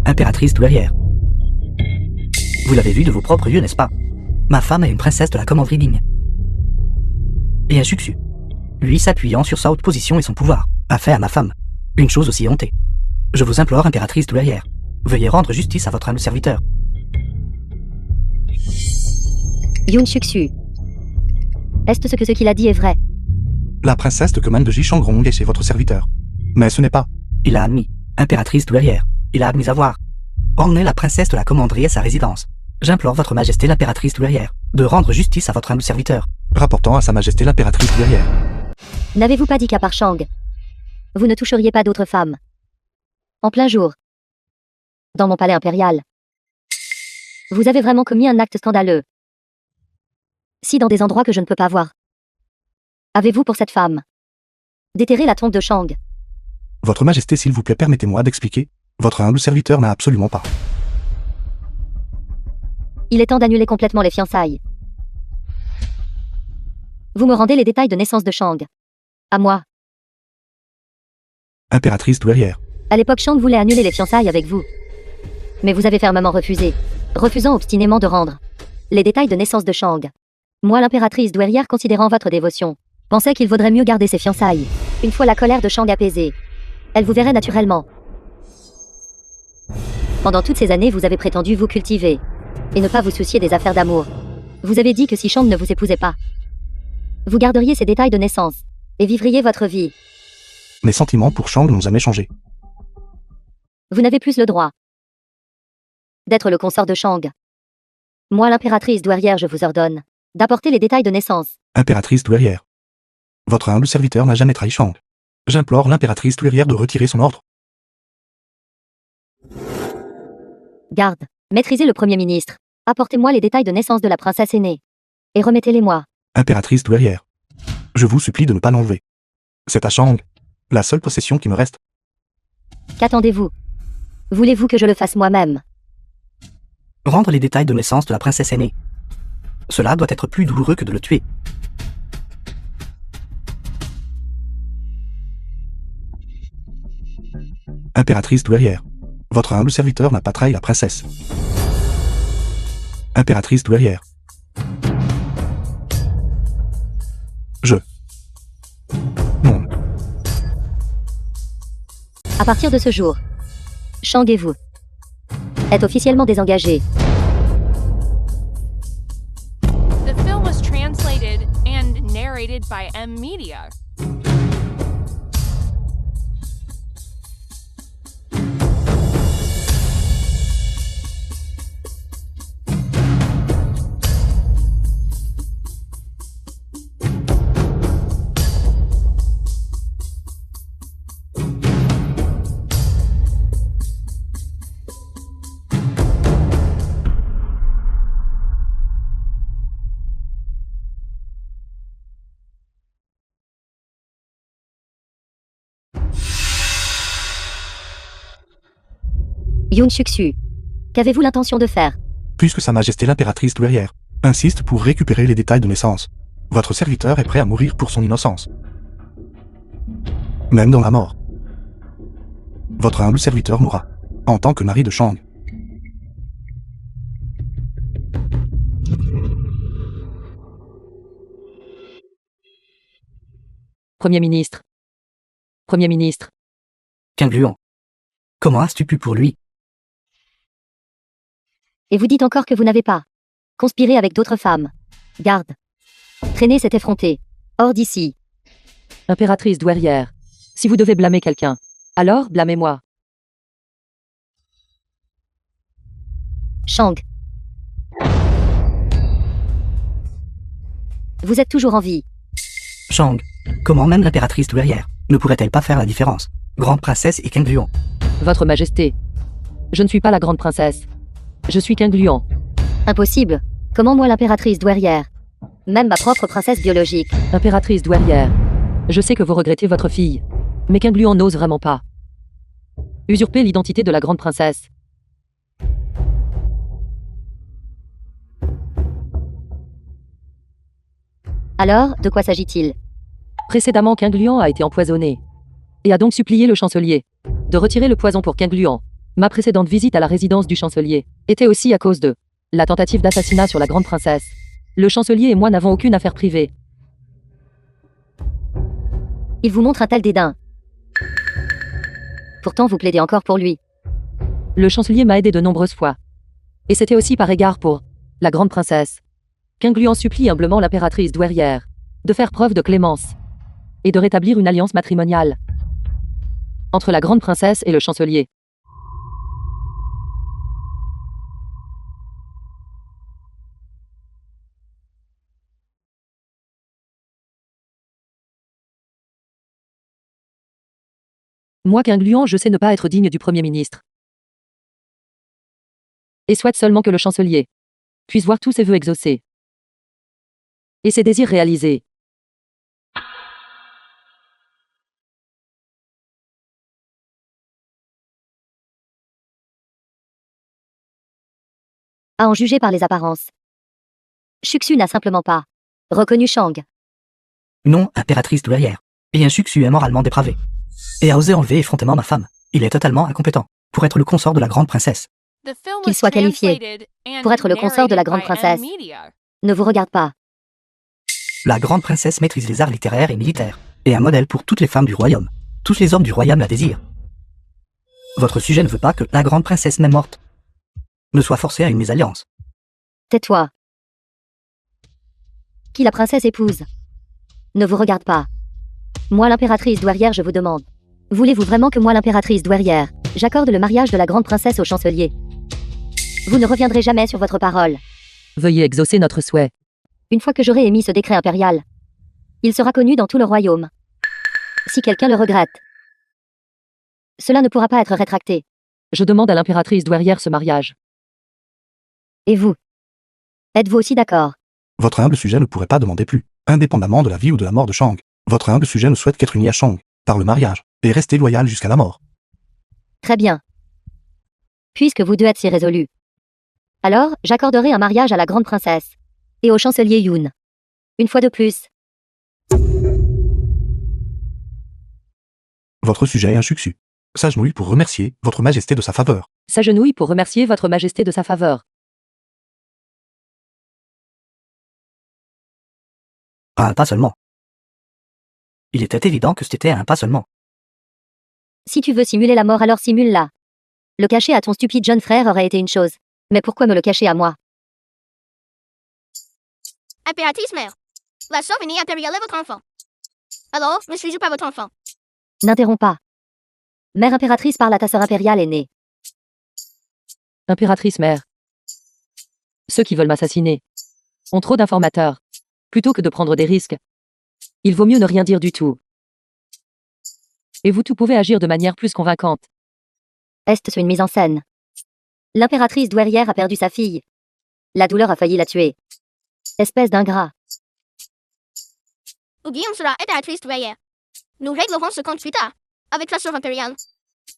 Impératrice douairière. Vous l'avez vu de vos propres yeux, n'est-ce pas? Ma femme est une princesse de la commanderie digne. Et un succès. Lui, s'appuyant sur sa haute position et son pouvoir, a fait à ma femme une chose aussi hontée. Je vous implore, impératrice douairière, veuillez rendre justice à votre humble serviteur. Yoon Suk-su. Est-ce que ce qu'il a dit est vrai? La princesse de commande de Ji-Shangrong est chez votre serviteur. Mais ce n'est pas. Il a admis, impératrice douairière, il a admis avoir emmené la princesse de la commanderie à sa résidence. J'implore votre majesté l'impératrice douairière de rendre justice à votre humble serviteur. Rapportant à sa majesté l'impératrice douairière. N'avez-vous pas dit qu'à part Shang, vous ne toucheriez pas d'autres femmes? En plein jour. Dans mon palais impérial. Vous avez vraiment commis un acte scandaleux. Si dans des endroits que je ne peux pas voir. Avez-vous pour cette femme déterré la tombe de Shang? Votre majesté, s'il vous plaît, permettez-moi d'expliquer. Votre humble serviteur n'a absolument pas. Il est temps d'annuler complètement les fiançailles. Vous me rendez les détails de naissance de Shang. À moi. Impératrice douairière. À l'époque, Shang voulait annuler les fiançailles avec vous. Mais vous avez fermement refusé, refusant obstinément de rendre les détails de naissance de Shang. Moi, l'impératrice douairière, considérant votre dévotion pensait qu'il vaudrait mieux garder ses fiançailles. Une fois la colère de Shang apaisée, elle vous verrait naturellement. Pendant toutes ces années, vous avez prétendu vous cultiver et ne pas vous soucier des affaires d'amour. Vous avez dit que si Shang ne vous épousait pas, vous garderiez ses détails de naissance et vivriez votre vie. Mes sentiments pour Shang n'ont jamais changé. Vous n'avez plus le droit d'être le consort de Shang. Moi, l'impératrice douairière, je vous ordonne d'apporter les détails de naissance. Impératrice douairière. Votre humble serviteur n'a jamais trahi Shang. J'implore l'impératrice douairière de retirer son ordre. Garde, maîtrisez le Premier ministre. Apportez-moi les détails de naissance de la princesse aînée. Et remettez-les-moi. Impératrice douairière. Je vous supplie de ne pas l'enlever. C'est à Shang la seule possession qui me reste. Qu'attendez-vous? Voulez-vous que je le fasse moi-même? Rendre les détails de naissance de la princesse aînée. Cela doit être plus douloureux que de le tuer. Impératrice douairière. Votre humble serviteur n'a pas trahi la princesse. Impératrice douairière. Non. À partir de ce jour, Shang et vous êtes officiellement désengagés. The film was translated and narrated by M Media. Yoon Suk-su, qu'avez-vous l'intention de faire? Puisque Sa Majesté l'impératrice douairière insiste pour récupérer les détails de naissance, votre serviteur est prêt à mourir pour son innocence. Même dans la mort. Votre humble serviteur mourra, en tant que mari de Shang. Premier ministre. Premier ministre. Qingluan. Comment as-tu pu pour lui? Et vous dites encore que vous n'avez pas conspiré avec d'autres femmes. Garde. Traînez cet effronté. Hors d'ici. Impératrice douairière. Si vous devez blâmer quelqu'un, alors blâmez-moi. Shang. Vous êtes toujours en vie. Shang. Comment même l'impératrice douairière ne pourrait-elle pas faire la différence? Grande princesse et Qingluan. Votre Majesté. Je ne suis pas la grande princesse. Je suis Qingluan. Impossible. Comment moi l'impératrice douairière? Même ma propre princesse biologique. Impératrice douairière. Je sais que vous regrettez votre fille. Mais Qingluan n'ose vraiment pas usurper l'identité de la grande princesse. Alors, de quoi s'agit-il? Précédemment, Qingluan a été empoisonné et a donc supplié le chancelier de retirer le poison pour Qingluan. Ma précédente visite à la résidence du chancelier était aussi à cause de la tentative d'assassinat sur la grande princesse. Le chancelier et moi n'avons aucune affaire privée. Il vous montre un tel dédain. Pourtant, vous plaidez encore pour lui. Le chancelier m'a aidé de nombreuses fois. Et c'était aussi par égard pour la grande princesse. Qingluan supplie humblement l'impératrice douairière de faire preuve de clémence et de rétablir une alliance matrimoniale entre la grande princesse et le chancelier. Moi, Qingluan, je sais ne pas être digne du Premier ministre. Et souhaite seulement que le chancelier puisse voir tous ses vœux exaucés et ses désirs réalisés. À en juger par les apparences, Suk-su n'a simplement pas reconnu Shang. Non, impératrice douairière. Bien Suk-su est moralement dépravé. Et a osé enlever effrontément ma femme. Il est totalement incompétent pour être le consort de la grande princesse. The film Qu'il was soit qualifié translated and pour être le consort de la narrated grande by M princesse. Media. Ne vous regarde pas. La grande princesse maîtrise les arts littéraires et militaires, et un modèle pour toutes les femmes du royaume. Tous les hommes du royaume la désirent. Votre sujet ne veut pas que la grande princesse, même morte, ne soit forcée à une mésalliance. Tais-toi. Qui la princesse épouse ne vous regarde pas. Moi l'impératrice douairière, je vous demande. Voulez-vous vraiment que moi l'impératrice douairière, j'accorde le mariage de la grande princesse au chancelier? Vous ne reviendrez jamais sur votre parole. Veuillez exaucer notre souhait. Une fois que j'aurai émis ce décret impérial, il sera connu dans tout le royaume. Si quelqu'un le regrette, cela ne pourra pas être rétracté. Je demande à l'impératrice douairière ce mariage. Et vous? Êtes-vous aussi d'accord? Votre humble sujet ne pourrait pas demander plus, indépendamment de la vie ou de la mort de Shang. Votre humble sujet ne souhaite qu'être uni à Shang, par le mariage, et rester loyal jusqu'à la mort. Très bien. Puisque vous deux êtes si résolus, alors j'accorderai un mariage à la grande princesse et au chancelier Yoon. Une fois de plus. Votre sujet est un succès. S'agenouille pour remercier votre majesté de sa faveur. S'agenouille pour remercier votre majesté de sa faveur. Un pas seulement. Il était évident que c'était un pas seulement. Si tu veux simuler la mort, alors simule-la. Le cacher à ton stupide jeune frère aurait été une chose. Mais pourquoi me le cacher à moi? Impératrice mère. La sœur aînée impériale est votre enfant. Alors, ne suis-je pas votre enfant? N'interromps pas. Mère impératrice parle à ta sœur impériale aînée. Impératrice mère. Ceux qui veulent m'assassiner ont trop d'informateurs. Plutôt que de prendre des risques, il vaut mieux ne rien dire du tout. Et vous tous pouvez agir de manière plus convaincante. Est-ce une mise en scène? L'impératrice douairière a perdu sa fille. La douleur a failli la tuer. Espèce d'ingrat. Ou Guillaume sera impératrice douairière. Nous réglerons ce compte plus tard, avec la sœur impériale.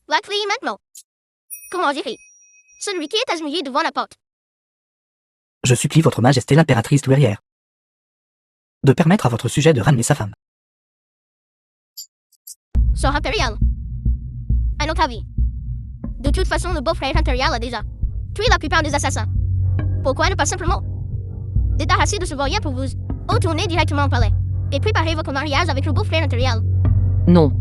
La clé est maintenant. Comment gérer celui qui est agenouillé devant la porte? Je supplie votre majesté l'impératrice douairière de permettre à votre sujet de ramener sa femme. Sœur impériale. À notre avis. De toute façon, le beau-frère impérial a déjà tué la plupart des assassins. Pourquoi ne pas simplement débarrasser de ce voyant pour vous retourner directement au palais et préparer votre mariage avec le beau-frère impérial? Non.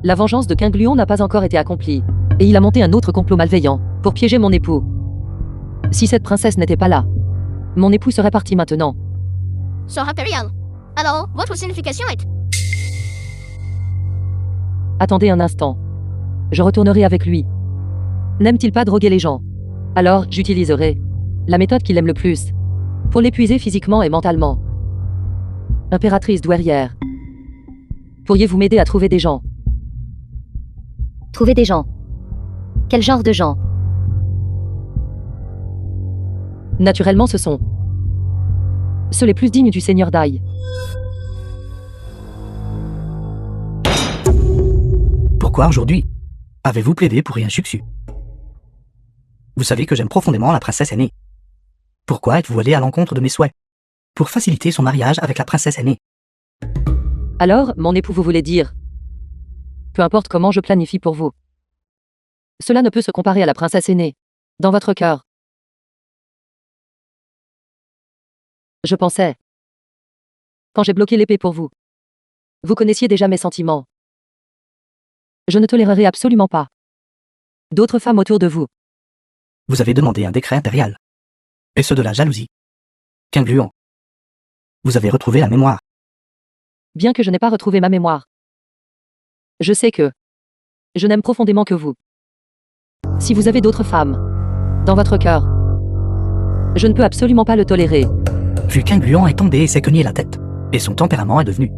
La vengeance de King Lion n'a pas encore été accomplie. Et il a monté un autre complot malveillant pour piéger mon époux. Si cette princesse n'était pas là, mon époux serait parti maintenant. Sœur impériale. Alors, votre signification est... Attendez un instant. Je retournerai avec lui. N'aime-t-il pas droguer les gens? Alors, j'utiliserai la méthode qu'il aime le plus pour l'épuiser physiquement et mentalement. Impératrice douairière, pourriez-vous m'aider à trouver des gens? Trouver des gens. Quel genre de gens? Naturellement, ce sont ceux les plus dignes du Seigneur Dai. Pourquoi aujourd'hui avez-vous plaidé pour rien succès? Vous savez que j'aime profondément la princesse aînée. Pourquoi êtes-vous allé à l'encontre de mes souhaits pour faciliter son mariage avec la princesse aînée? Alors, mon époux, vous voulez dire? Peu importe comment je planifie pour vous. Cela ne peut se comparer à la princesse aînée. Dans votre cœur. Je pensais. Quand j'ai bloqué l'épée pour vous. Vous connaissiez déjà mes sentiments. Je ne tolérerai absolument pas d'autres femmes autour de vous. Vous avez demandé un décret impérial. Et ce de la jalousie. Qu'ingluant. Vous avez retrouvé la mémoire. Bien que je n'ai pas retrouvé ma mémoire. Je sais que je n'aime profondément que vous. Si vous avez d'autres femmes dans votre cœur, je ne peux absolument pas le tolérer. Vu qu'Ingluant est tombé et s'est cogné la tête, et son tempérament est devenu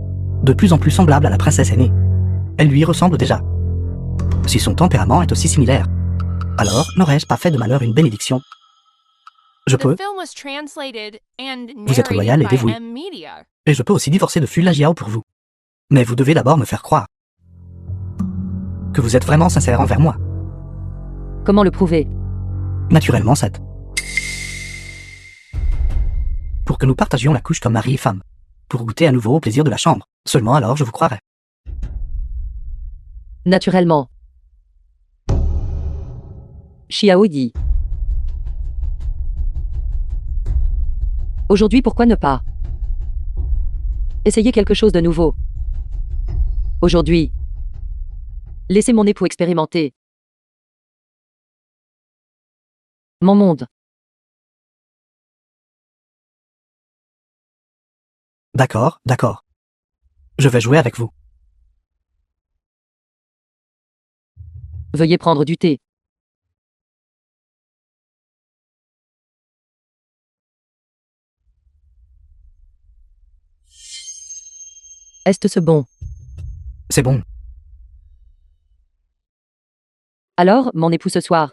de plus en plus semblable à la princesse aînée, elle lui ressemble déjà. Si son tempérament est aussi similaire, alors n'aurais-je pas fait de malheur une bénédiction? Je peux, The film was translated and Vous êtes loyal et narrated by dévoué. M-Media. et je peux aussi divorcer de Fu Lajiao pour vous. Mais vous devez d'abord me faire croire que vous êtes vraiment sincère envers moi. Comment le prouver? Naturellement, Seth. Pour que nous partagions la couche comme mari et femme. Pour goûter à nouveau au plaisir de la chambre. Seulement alors je vous croirai. Naturellement. Xiao dit. Aujourd'hui, pourquoi ne pas Essayez quelque chose de nouveau. Aujourd'hui, laissez mon époux expérimenter. Mon monde. D'accord, d'accord. Je vais jouer avec vous. Veuillez prendre du thé. Est-ce bon? C'est bon. Alors, mon époux ce soir.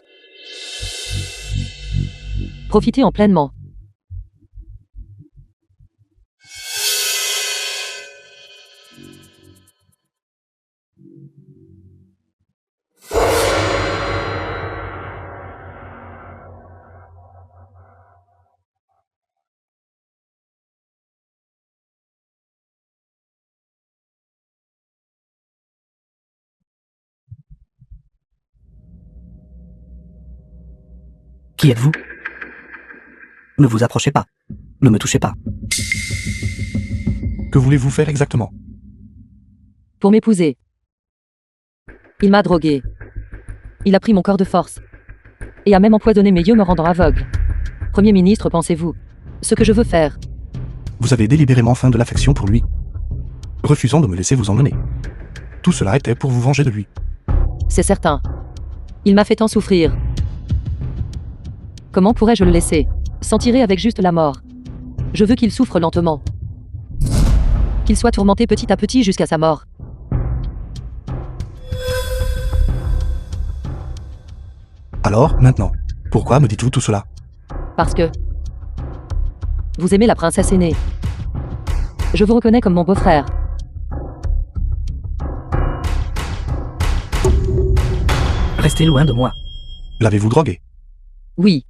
Profitez en pleinement. Qui êtes-vous? Ne vous approchez pas. Ne me touchez pas. Que voulez-vous faire exactement? Pour m'épouser. Il m'a drogué. Il a pris mon corps de force. Et a même empoisonné mes yeux me rendant aveugle. Premier ministre, pensez-vous ce que je veux faire? Vous avez délibérément faim de l'affection pour lui, refusant de me laisser vous emmener. Tout cela était pour vous venger de lui. C'est certain. Il m'a fait tant souffrir. Comment pourrais-je le laisser s'en tirer avec juste la mort? Je veux qu'il souffre lentement. Qu'il soit tourmenté petit à petit jusqu'à sa mort. Alors, maintenant, pourquoi me dites-vous tout cela? Parce que vous aimez la princesse aînée. Je vous reconnais comme mon beau-frère. Restez loin de moi. L'avez-vous drogué? Oui.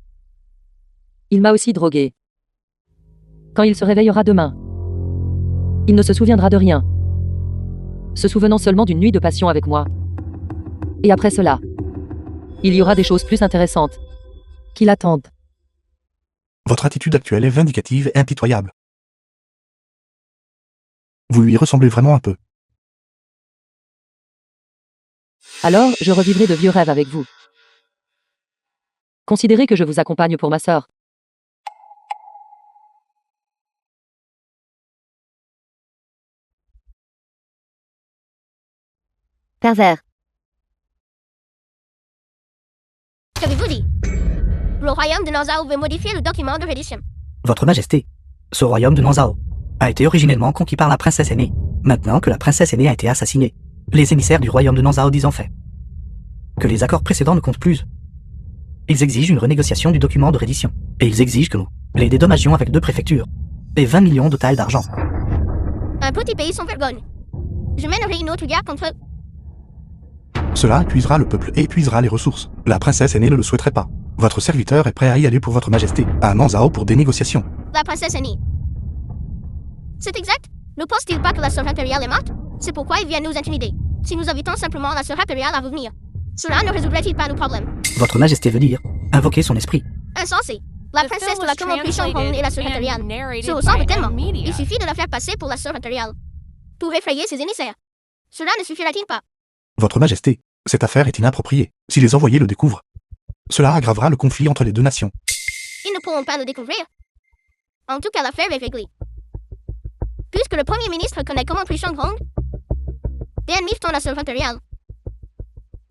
Il m'a aussi drogué. Quand il se réveillera demain, il ne se souviendra de rien, se souvenant seulement d'une nuit de passion avec moi. Et après cela, il y aura des choses plus intéressantes qui l'attendent. Votre attitude actuelle est vindicative et impitoyable. Vous lui ressemblez vraiment un peu. Alors, je revivrai de vieux rêves avec vous. Considérez que je vous accompagne pour ma sœur. Pervers. Qu'avez-vous dit? Le royaume de Nanzao veut modifier le document de reddition. Votre Majesté, ce royaume de Nanzao a été originellement conquis par la princesse aînée. Maintenant que la princesse aînée a été assassinée, les émissaires du royaume de Nanzao disent en fait que les accords précédents ne comptent plus. Ils exigent une renégociation du document de reddition. Et ils exigent que nous les dédommagions avec 2 préfectures et 20 millions de tailles d'argent. Un petit pays sans vergogne. Je mènerai une autre guerre contre eux. Cela épuisera le peuple et épuisera les ressources. La princesse aînée ne le souhaiterait pas. Votre serviteur est prêt à y aller pour votre majesté, à Nanzao pour des négociations. La princesse aînée. C'est exact. Ne pense-t-il pas que la sœur impériale est morte? C'est pourquoi ils viennent nous intimider. Si nous invitons simplement la sœur impériale à revenir, cela ne résoudrait-il pas nos problèmes? Votre Majesté veut dire invoquer son esprit. Insensé. La The princesse film de was la commande plus translated et la sœur and impériale narrated se ressemblent by tellement. M-Media. Il suffit de la faire passer pour la sœur impériale pour effrayer ses émissaires. Cela ne suffira-t-il pas? Votre majesté, cette affaire est inappropriée. Si les envoyés le découvrent, cela aggravera le conflit entre les 2 nations. Ils ne pourront pas le découvrir. En tout cas, l'affaire est réglée. Puisque le premier ministre connaît comment plus Grong, Dan Mifton la sœur impériale.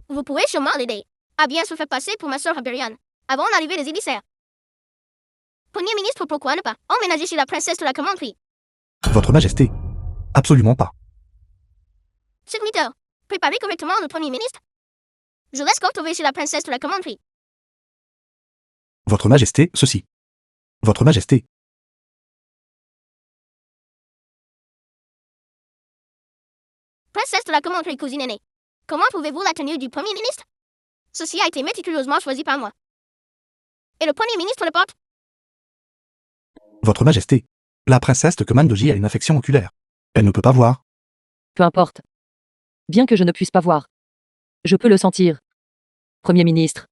Vous pourrez sûrement l'aider à bien se faire passer pour ma sœur impériale avant l'arrivée des émissaires. Premier ministre, pourquoi ne pas emménager chez la princesse de la commanderie? Votre majesté, absolument pas. Serviteur, préparez correctement le premier ministre. Je l'escorte chez la princesse de la commanderie. Votre majesté, ceci. Votre majesté. Princesse de la commanderie, cousine aînée. Comment trouvez-vous la tenue du premier ministre? Ceci a été méticuleusement choisi par moi. Et le premier ministre le porte? Votre majesté, la princesse de Commandoji a une affection oculaire. Elle ne peut pas voir. Peu importe. Bien que je ne puisse pas voir, je peux le sentir. Premier ministre,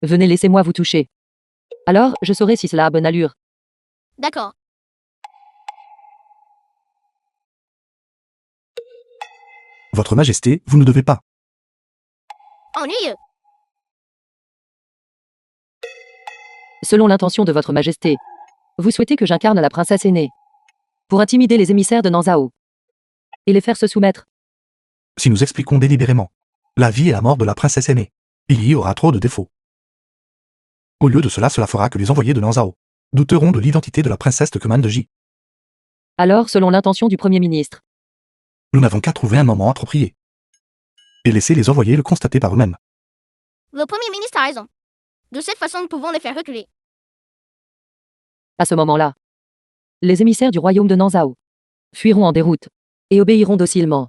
venez, laissez-moi vous toucher. Alors, je saurai si cela a bonne allure. D'accord. Votre Majesté, vous ne devez pas. Ennuyeux. Selon l'intention de votre majesté, vous souhaitez que j'incarne la princesse aînée pour intimider les émissaires de Nanzao et les faire se soumettre. Si nous expliquons délibérément la vie et la mort de la princesse aînée, il y aura trop de défauts. Au lieu de cela, cela fera que les envoyés de Nanzao douteront de l'identité de la princesse de Command J. Alors, selon l'intention du Premier ministre, Nous n'avons qu'à trouver un moment approprié et laisser les envoyés le constater par eux-mêmes. Le Premier ministre a raison. De cette façon, nous pouvons les faire reculer. à ce moment-là, les émissaires du royaume de Nanzao fuiront en déroute et obéiront docilement.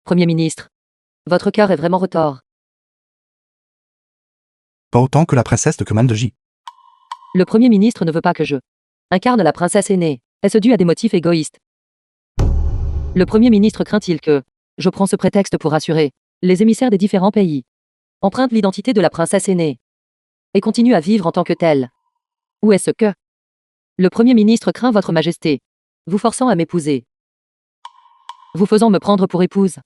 Premier ministre, votre cœur est vraiment retors. Pas autant que la princesse de Command J. Le Premier ministre ne veut pas que je incarne la princesse aînée. Est-ce dû à des motifs égoïstes? Le Premier ministre craint-il que je prends ce prétexte pour rassurer les émissaires des différents pays, emprunte l'identité de la princesse aînée et continue à vivre en tant que telle? Ou est-ce que le Premier ministre craint votre majesté, vous forçant à m'épouser, vous faisant me prendre pour épouse?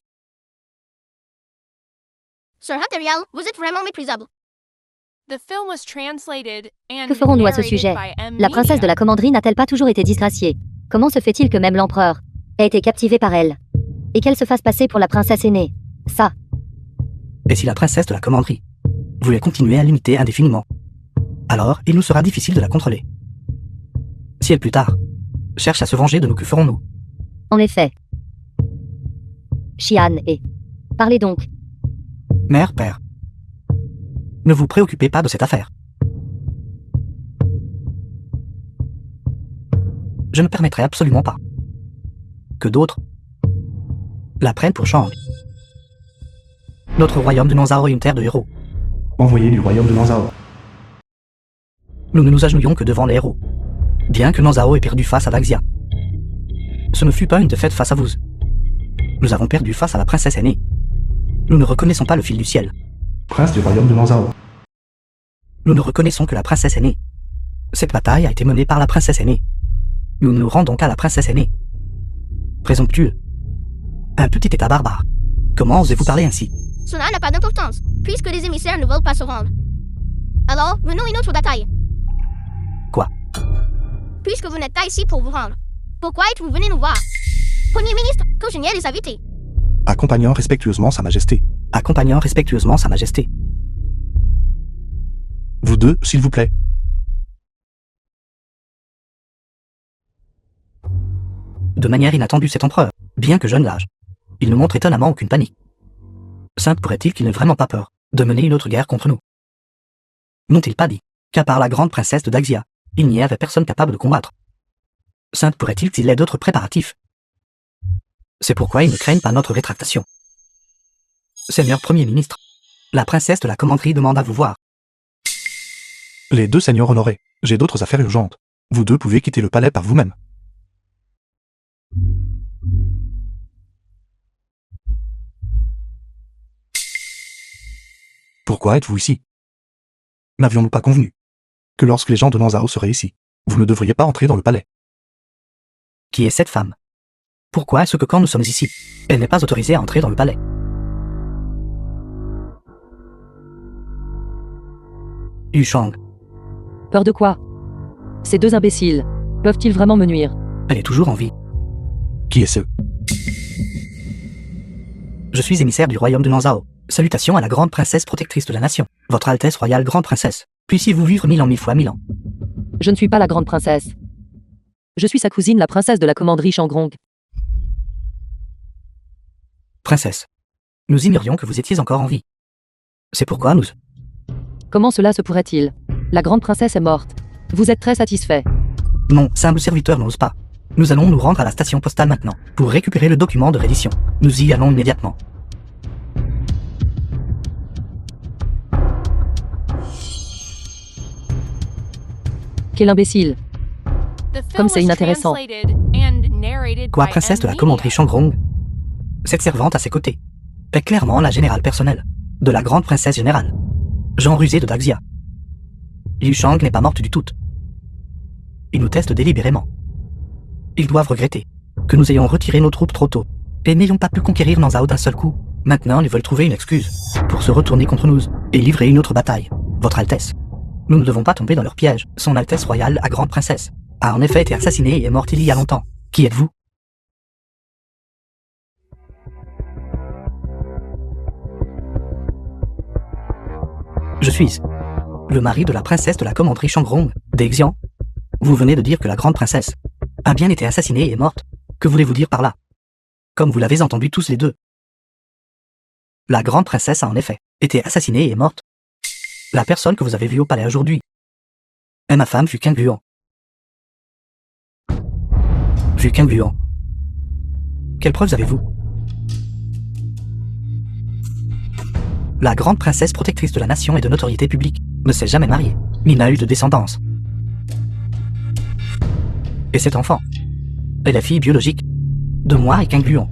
Sir Hunterial, vous êtes vraiment méprisable. The film was translated and Que ferons-nous à ce narrated sujet? by M. La princesse de Media. la commanderie n'a-t-elle pas toujours été disgraciée? Comment se fait-il que même l'empereur ait été captivé par elle? Et qu'elle se fasse passer pour la princesse aînée? Ça, Et si la princesse de la commanderie voulait continuer à l'imiter indéfiniment, alors il nous sera difficile de la contrôler. Si elle plus tard cherche à se venger de nous, que ferons-nous? en effet. Xian et... Parlez donc. Mère, père, ne vous préoccupez pas de cette affaire. Je ne permettrai absolument pas que d'autres la prennent pour Shang. Notre royaume de Nanzao est une terre de héros. Envoyé du royaume de Nanzao. Nous ne nous agenouillons que devant les héros, bien que Nanzao ait perdu face à Daxia. Ce ne fut pas une défaite face à vous. Nous avons perdu face à la princesse aînée. Nous ne reconnaissons pas le fil du ciel. Prince du royaume de Nanzao. Nous ne reconnaissons que la princesse aînée. Cette bataille a été menée par la princesse aînée. Nous ne nous rendons qu'à la princesse aînée. Présomptueux. Un petit état barbare. Comment osez-vous parler ainsi? Cela n'a pas d'importance, puisque les émissaires ne veulent pas se rendre. Alors, menons une autre bataille. Quoi? Puisque vous n'êtes pas ici pour vous rendre, pourquoi êtes-vous venu nous voir? Premier ministre, congéniez les invités. Accompagnant respectueusement sa majesté. Accompagnant respectueusement sa majesté. Vous deux, s'il vous plaît. De manière inattendue, cet empereur, bien que jeune d'âge, il ne montre étonnamment aucune panique. Simple pourrait-il qu'il n'ait vraiment pas peur de mener une autre guerre contre nous? N'ont-ils pas dit qu'à part la grande princesse de Daxia, il n'y avait personne capable de combattre? Simple pourrait-il qu'il ait d'autres préparatifs? C'est pourquoi ils ne craignent pas notre rétractation. Seigneur Premier ministre, la princesse de la commanderie demande à vous voir. Les deux seigneurs honorés, j'ai d'autres affaires urgentes. Vous deux pouvez quitter le palais par vous-même. Pourquoi êtes-vous ici? N'avions-nous pas convenu que lorsque les gens de Nanzao seraient ici, vous ne devriez pas entrer dans le palais? Qui est cette femme? Pourquoi est-ce que quand nous sommes ici, elle n'est pas autorisée à entrer dans le palais? Yu Shang, Peur de quoi? Ces deux imbéciles peuvent-ils vraiment me nuire? elle est toujours en vie. Qui est ce? Je suis émissaire du royaume de Nanzao. Salutations à la grande princesse protectrice de la nation. Votre Altesse royale grande princesse. Puissiez-vous vivre 1000 ans 1000 fois 1000 ans. Je ne suis pas la grande princesse. Je suis sa cousine, la princesse de la commanderie Shangrong. Princesse, nous ignorions que vous étiez encore en vie. C'est pourquoi nous... Comment cela se pourrait-il? La grande princesse est morte. Vous êtes très satisfait. Non, simple serviteur n'ose pas. Nous allons nous rendre à la station postale maintenant, pour récupérer le document de reddition. Nous y allons immédiatement. Quel imbécile. The Comme film c'est was inintéressant. translated and narrated Quoi, by princesse de la M. commanderie Media. Shangrong? Cette servante à ses côtés est clairement la générale personnelle de la grande princesse générale, Jean Rusé de Daxia. Yu Shang n'est pas morte du tout. Ils nous testent délibérément. Ils doivent regretter que nous ayons retiré nos troupes trop tôt et n'ayons pas pu conquérir Nanzao d'un seul coup. Maintenant, ils veulent trouver une excuse pour se retourner contre nous et livrer une autre bataille. Votre Altesse. Nous ne devons pas tomber dans leur piège. Son Altesse royale, la grande princesse, a en effet été assassinée et est morte il y a longtemps. Qui êtes-vous? Je suis le mari de la princesse de la commanderie Shangrong, d'Exian. Vous venez de dire que la grande princesse a bien été assassinée et est morte. Que voulez-vous dire par là? Comme vous l'avez entendu tous les deux. La grande princesse a en effet été assassinée et est morte. La personne que vous avez vue au palais aujourd'hui est ma femme, Fuqing Luan. Fuqing Luan. Quelles preuves avez-vous? La grande princesse protectrice de la nation et de notoriété publique ne s'est jamais mariée, ni n'a eu de descendance. Et cet enfant est la fille biologique de moi et King Luan.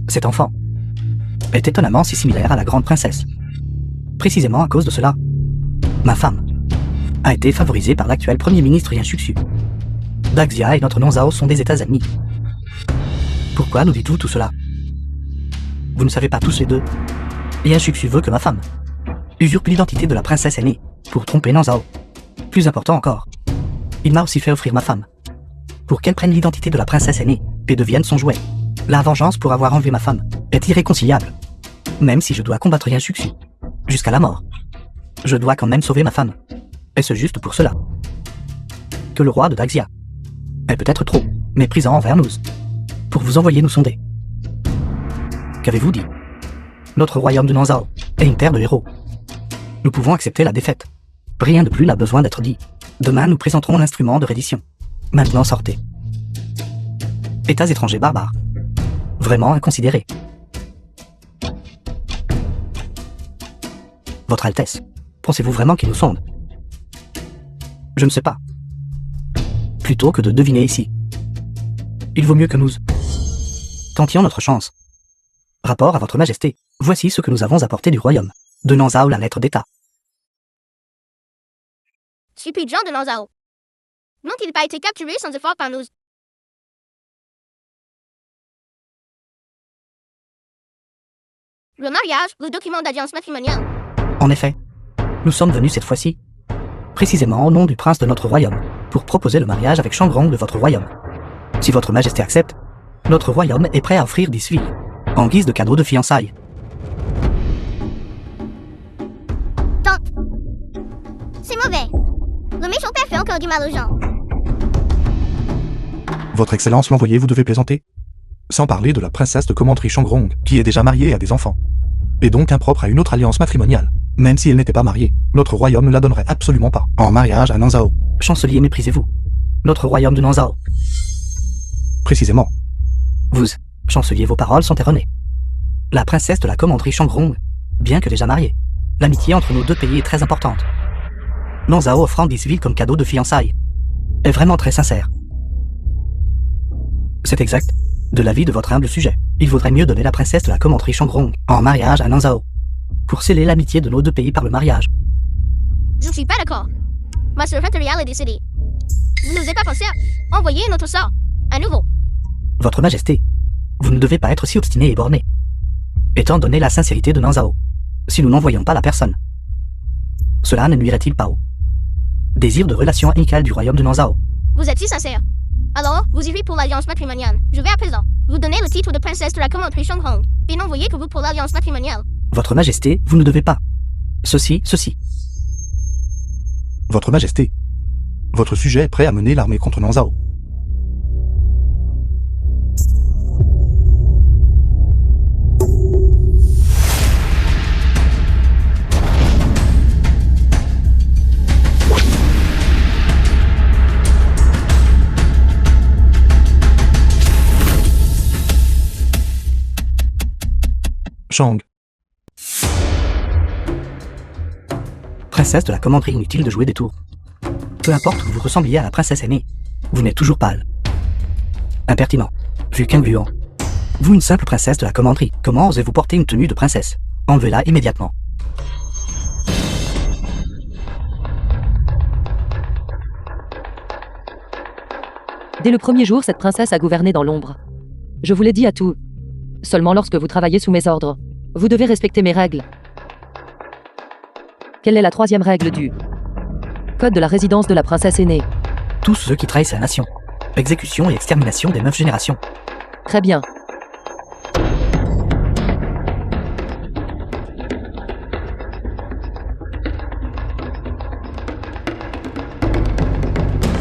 Cet enfant est étonnamment si similaire à la grande princesse. Précisément à cause de cela, ma femme a été favorisée par l'actuel premier ministre Yan Shuxiu. Daxia et notre Nanzao sont des états ennemis. Pourquoi nous dites-vous tout cela? Vous ne savez pas tous les deux. Yan Shuxiu veut que ma femme usurpe l'identité de la princesse aînée pour tromper Nanzao. Plus important encore, il m'a aussi fait offrir ma femme pour qu'elle prenne l'identité de la princesse aînée et devienne son jouet. La vengeance pour avoir enlevé ma femme est irréconciliable. Même si je dois combattre Yan Shuxiu jusqu'à la mort, je dois quand même sauver ma femme. Est-ce juste pour cela que le roi de Daxia est peut-être trop méprisant envers nous pour vous envoyer nous sonder? Qu'avez-vous dit? Notre royaume de Nanzao est une terre de héros. Nous pouvons accepter la défaite. Rien de plus n'a besoin d'être dit. Demain, nous présenterons l'instrument de reddition. Maintenant, sortez. États étrangers barbares. Vraiment inconsidérés. Votre Altesse, pensez-vous vraiment qu'ils nous sondent? Je ne sais pas. Plutôt que de deviner ici, il vaut mieux que nous tentions notre chance. Rapport à votre majesté, voici ce que nous avons apporté du royaume de Nanzao, la lettre d'État. Stupide gens de Nanzao. N'ont-ils pas été capturés sans effort par nous? Le mariage, le document d'alliance matrimoniale. En effet, nous sommes venus cette fois-ci, précisément au nom du prince de notre royaume, pour proposer le mariage avec Shangrong de votre royaume. Si votre majesté accepte, notre royaume est prêt à offrir 10 filles, en guise de cadeau de fiançailles. Tante, c'est mauvais. Le méchant père fait encore du mal aux gens. Votre Excellence l'envoyé, vous devez plaisanter. Sans parler de la princesse de commanderie Shangrong, qui est déjà mariée et a des enfants. Et donc impropre à une autre alliance matrimoniale. Même si elle n'était pas mariée, notre royaume ne la donnerait absolument pas en mariage à Nanzao. Chancelier, méprisez-vous notre royaume de Nanzao? Précisément. Vous, chancelier, vos paroles sont erronées. La princesse de la commanderie Shangrong, bien que déjà mariée, l'amitié entre nos deux pays est très importante. Nanzao offrant 10 villes comme cadeau de fiançailles est vraiment très sincère. C'est exact. De l'avis de votre humble sujet, il vaudrait mieux donner la princesse de la commanderie Shangrong en mariage à Nanzao, pour sceller l'amitié de nos deux pays par le mariage. Je ne suis pas d'accord. Ma sœur impériale est décédée. Vous n'osez pas penser à envoyer notre sort, à nouveau. Votre majesté, vous ne devez pas être si obstiné et borné. Étant donné la sincérité de Nanzao, si nous n'envoyons pas la personne, cela ne nuirait-il pas au désir de relation amicale du royaume de Nanzao? Vous êtes si sincère. Alors, vous irez pour l'alliance matrimoniale. Je vais à présent vous donner le titre de princesse de la commanderie Shangrong, et n'envoyer que vous pour l'alliance matrimoniale. Votre majesté, vous ne devez pas. Ceci. Votre majesté, votre sujet est prêt à mener l'armée contre Nanzao. Shang. Princesse de la commanderie, inutile de jouer des tours. Peu importe que vous ressembliez à la princesse aînée, vous n'êtes toujours pâle. Impertinent. Fuqing Luan. Vous, une simple princesse de la commanderie, comment osez-vous porter une tenue de princesse? Enlevez-la immédiatement. Dès le premier jour, cette princesse a gouverné dans l'ombre. Je vous l'ai dit à tous. Seulement lorsque vous travaillez sous mes ordres. Vous devez respecter mes règles. Quelle est la troisième règle du code de la résidence de la princesse aînée? Tous ceux qui trahissent la nation. Exécution et extermination des 9 générations. Très bien.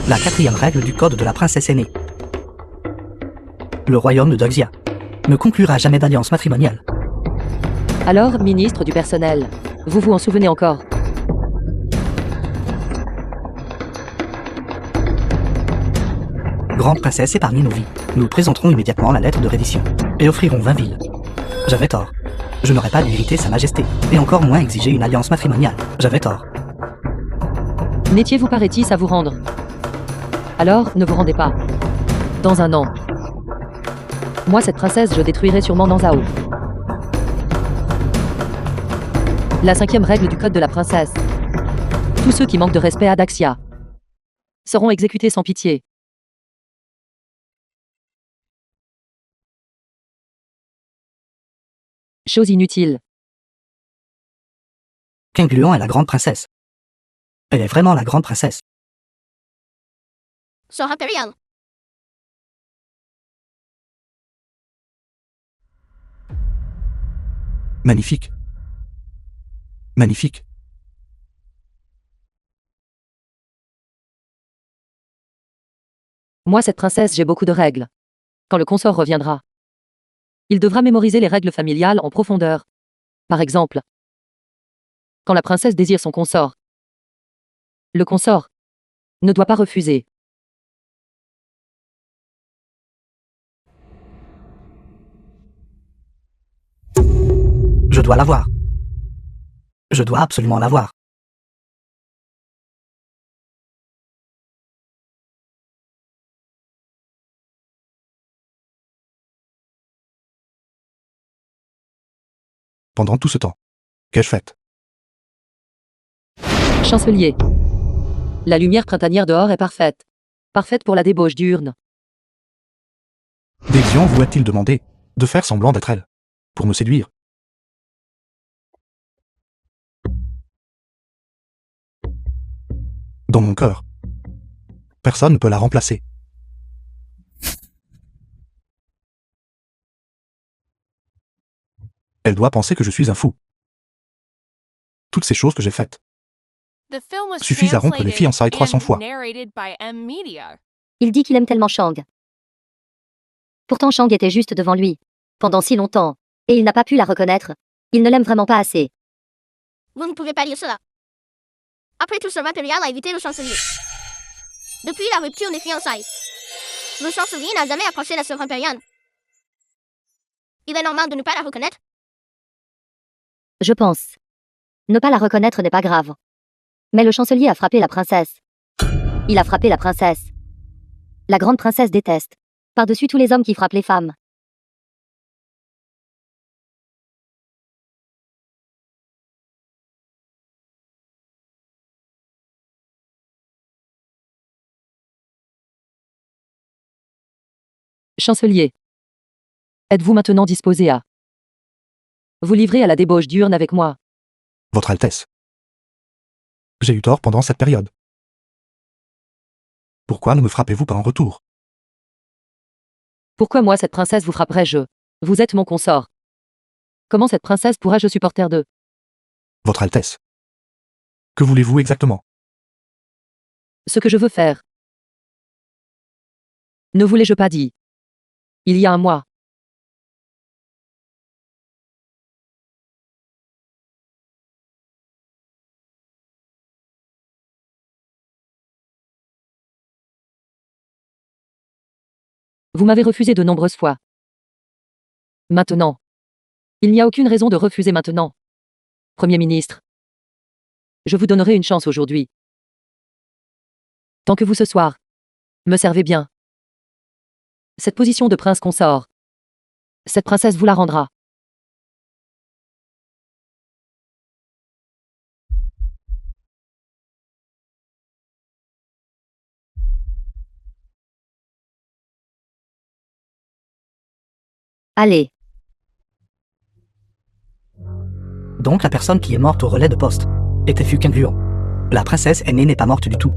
La quatrième règle du code de la princesse aînée. Le royaume de Doxia ne conclura jamais d'alliance matrimoniale. Alors, ministre du personnel, vous vous en souvenez encore? Grande princesse épargnez nos vies. Nous présenterons immédiatement la lettre de reddition et offrirons 20 villes. J'avais tort. Je n'aurais pas dû irriter sa majesté, et encore moins exiger une alliance matrimoniale. J'avais tort. N'étiez-vous pas rétis à vous rendre? Alors, ne vous rendez pas. Dans un an. Moi, cette princesse, je détruirai sûrement Nanzao. La cinquième règle du code de la princesse. Tous ceux qui manquent de respect à Daxia seront exécutés sans pitié. Chose inutile. Kengluan est la grande princesse. Elle est vraiment la grande princesse. Sœur impériale. Magnifique. Magnifique. Moi, cette princesse, j'ai beaucoup de règles. Quand le consort reviendra, il devra mémoriser les règles familiales en profondeur. Par exemple, quand la princesse désire son consort, le consort ne doit pas refuser. Je dois l'avoir. Je dois absolument l'avoir. Pendant tout ce temps, qu'ai-je fait? Chancelier. La lumière printanière dehors est parfaite. Parfaite pour la débauche diurne. Désion vous a-t-il demandé de faire semblant d'être elle, pour me séduire? Dans mon cœur, personne ne peut la remplacer. Elle doit penser que je suis un fou. Toutes ces choses que j'ai faites The film was suffisent à rompre les translated fiançailles 300 and fois. narrated by M-Media. Il dit qu'il aime tellement Shang. Pourtant Shang était juste devant lui. Pendant si longtemps. Et il n'a pas pu la reconnaître. Il ne l'aime vraiment pas assez. Vous ne pouvez pas dire cela. Après tout, Sœur impériale a évité le chancelier. Depuis la rupture des fiançailles, le chancelier n'a jamais approché la sœur impériale. Il est normal de ne pas la reconnaître. Je pense. Ne pas la reconnaître n'est pas grave. Mais le chancelier a frappé la princesse. Il a frappé la princesse. La grande princesse déteste. Par-dessus tous les hommes qui frappent les femmes. Chancelier. Êtes-vous maintenant disposé à vous livrer à la débauche diurne avec moi? Votre Altesse. J'ai eu tort pendant cette période. Pourquoi ne me frappez-vous pas en retour? Pourquoi moi, cette princesse, vous frapperais-je? Vous êtes mon consort. Comment cette princesse pourrais-je supporter de Votre Altesse. Que voulez-vous exactement? ce que je veux faire? Ne vous l'ai-je pas dit? Il y a un mois. Vous m'avez refusé de nombreuses fois. Maintenant. Il n'y a aucune raison de refuser maintenant. Premier ministre. Je vous donnerai une chance aujourd'hui. Tant que vous ce soir. Me servez bien. Cette position de prince consort. Cette princesse vous la rendra. Allez. Donc la personne qui est morte au relais de poste était Fuqing Luon. La princesse aînée n'est pas morte du tout.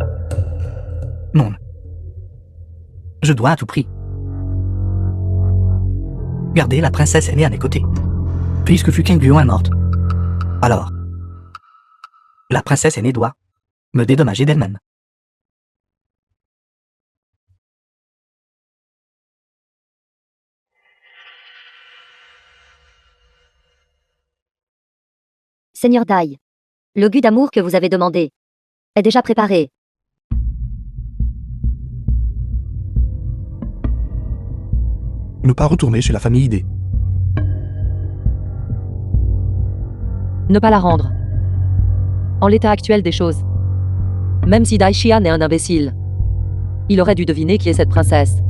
Non. Je dois à tout prix garder la princesse aînée à mes côtés. Puisque Fuqing Luon est morte. Alors, la princesse aînée doit me dédommager d'elle-même. Seigneur Dai. Le gu d'amour que vous avez demandé est déjà préparé. Ne pas retourner chez la famille ID. Ne pas la rendre. En l'état actuel des choses. Même si Dai Xian est un imbécile, il aurait dû deviner qui est cette princesse.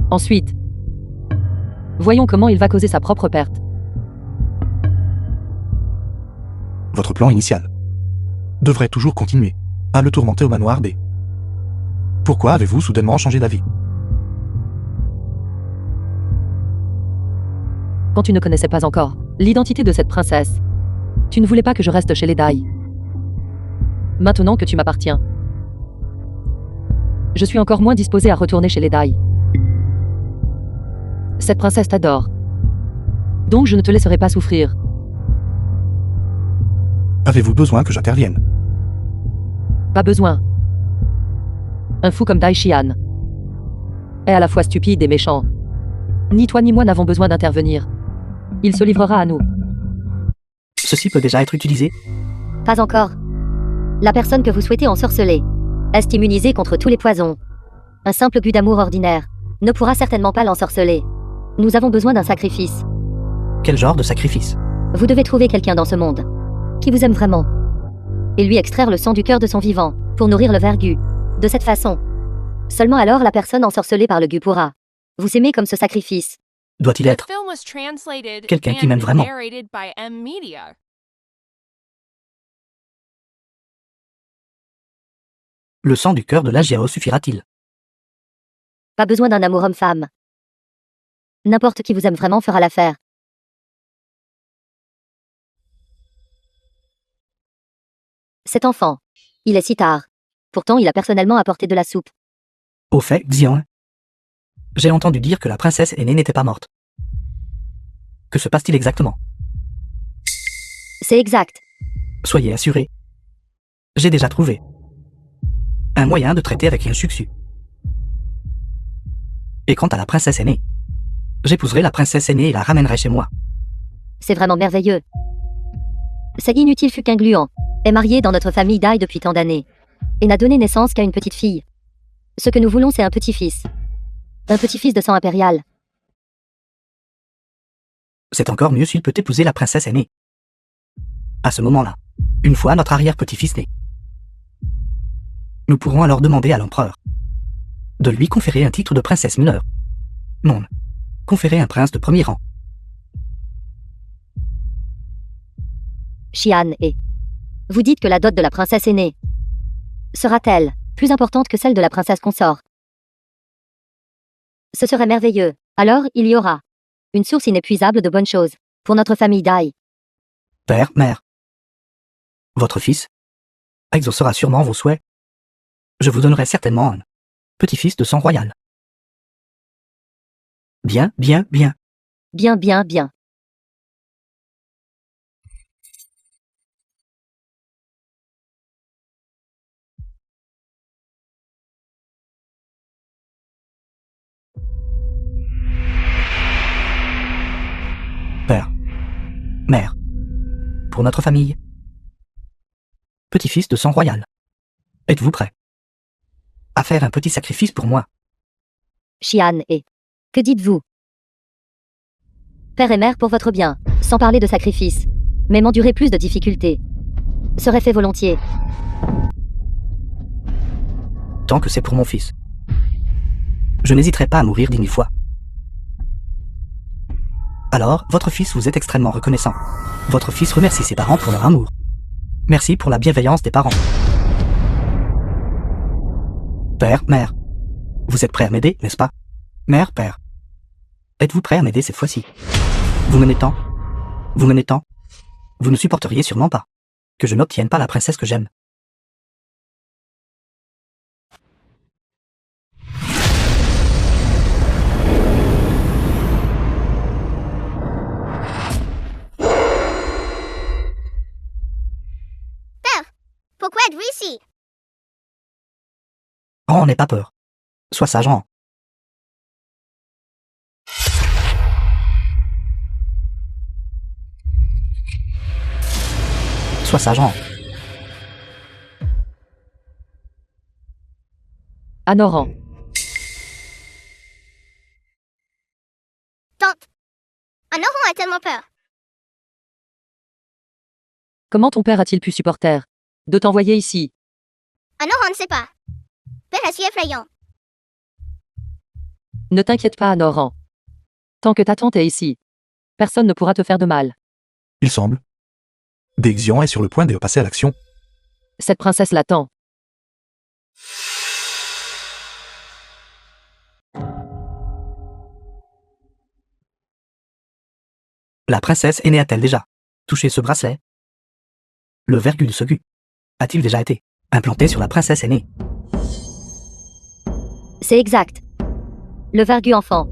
Ensuite, voyons comment il va causer sa propre perte. Votre plan initial devrait toujours continuer à le tourmenter au manoir D. Pourquoi avez-vous soudainement changé d'avis? Quand tu ne connaissais pas encore l'identité de cette princesse, tu ne voulais pas que je reste chez les Dai. Maintenant que tu m'appartiens, je suis encore moins disposé à retourner chez les Dai. Cette princesse t'adore. Donc je ne te laisserai pas souffrir. Avez-vous besoin que j'intervienne? Pas besoin. Un fou comme Dai Xian est à la fois stupide et méchant. Ni toi ni moi n'avons besoin d'intervenir. Il se livrera à nous. Ceci peut déjà être utilisé. Pas encore. La personne que vous souhaitez ensorceler est immunisée contre tous les poisons. Un simple gu d'amour ordinaire ne pourra certainement pas l'ensorceler. Nous avons besoin d'un sacrifice. Quel genre de sacrifice? Vous devez trouver quelqu'un dans ce monde qui vous aime vraiment et lui extraire le sang du cœur de son vivant pour nourrir le ver gu. De cette façon, seulement alors la personne ensorcelée par le gu pourra vous aimer comme ce sacrifice. Doit-il The être film was translated quelqu'un qui and m'aime vraiment? narrated by M Media. le sang du cœur de la Jiao suffira-t-il? Pas besoin d'un amour homme-femme. N'importe qui vous aime vraiment fera l'affaire. Cet enfant, il est si tard. Pourtant, il a personnellement apporté de la soupe. Au fait, Xian, j'ai entendu dire que la princesse aînée n'était pas morte. Que se passe-t-il exactement? C'est exact. Soyez assurés. J'ai déjà trouvé un moyen de traiter avec un succès. Et quant à la princesse aînée, j'épouserai la princesse aînée et la ramènerai chez moi. C'est vraiment merveilleux. Cet inutile Fuqing Luon est marié dans notre famille Dai depuis tant d'années et n'a donné naissance qu'à une petite fille. Ce que nous voulons, c'est un petit-fils. Un petit-fils de sang impérial. C'est encore mieux s'il peut épouser la princesse aînée. À ce moment-là, une fois notre arrière-petit-fils né, nous pourrons alors demander à l'empereur de lui conférer un titre de princesse mineure. Non, conférer un prince de premier rang. Xian et vous dites que la dot de la princesse aînée sera-t-elle plus importante que celle de la princesse consort? Ce serait merveilleux. Alors, il y aura une source inépuisable de bonnes choses pour notre famille Dai. Père, mère, votre fils exaucera sûrement vos souhaits. Je vous donnerai certainement un petit-fils de sang royal. Bien, bien, bien. Bien, bien, bien. Père, mère, pour notre famille, petit-fils de sang royal, êtes-vous prêt à faire un petit sacrifice pour moi? Xian et que dites-vous? Père et mère pour votre bien, sans parler de sacrifice, mais m'endurer plus de difficultés, serait fait volontiers. Tant que c'est pour mon fils, je n'hésiterai pas à mourir 10 000 fois. Alors, votre fils vous est extrêmement reconnaissant. Votre fils remercie ses parents pour leur amour. Merci pour la bienveillance des parents. Père, mère, vous êtes prêts à m'aider, n'est-ce pas? Mère, père, êtes-vous prêts à m'aider cette fois-ci? Vous menez tant? Vous menez tant? Vous ne supporteriez sûrement pas que je n'obtienne pas la princesse que j'aime. Pourquoi êtes-vous ici? Ran, n'aie pas peur. Sois sage, Ran. Sois sage, Ran. Anoran. Tante, un enfant a tellement peur. Comment ton père a-t-il pu supporter de t'envoyer ici? Un enfant ne sait pas. Père est si effrayant. Ne t'inquiète pas, Anoran. Tant que ta tante est ici, personne ne pourra te faire de mal. Il semble. Déxion est sur le point de passer à l'action. Cette princesse l'attend. La princesse aînée a-t-elle déjà touché ce bracelet? Le vergu de ce gu a-t-il déjà été implanté sur la princesse aînée? C'est exact. Le vergu enfant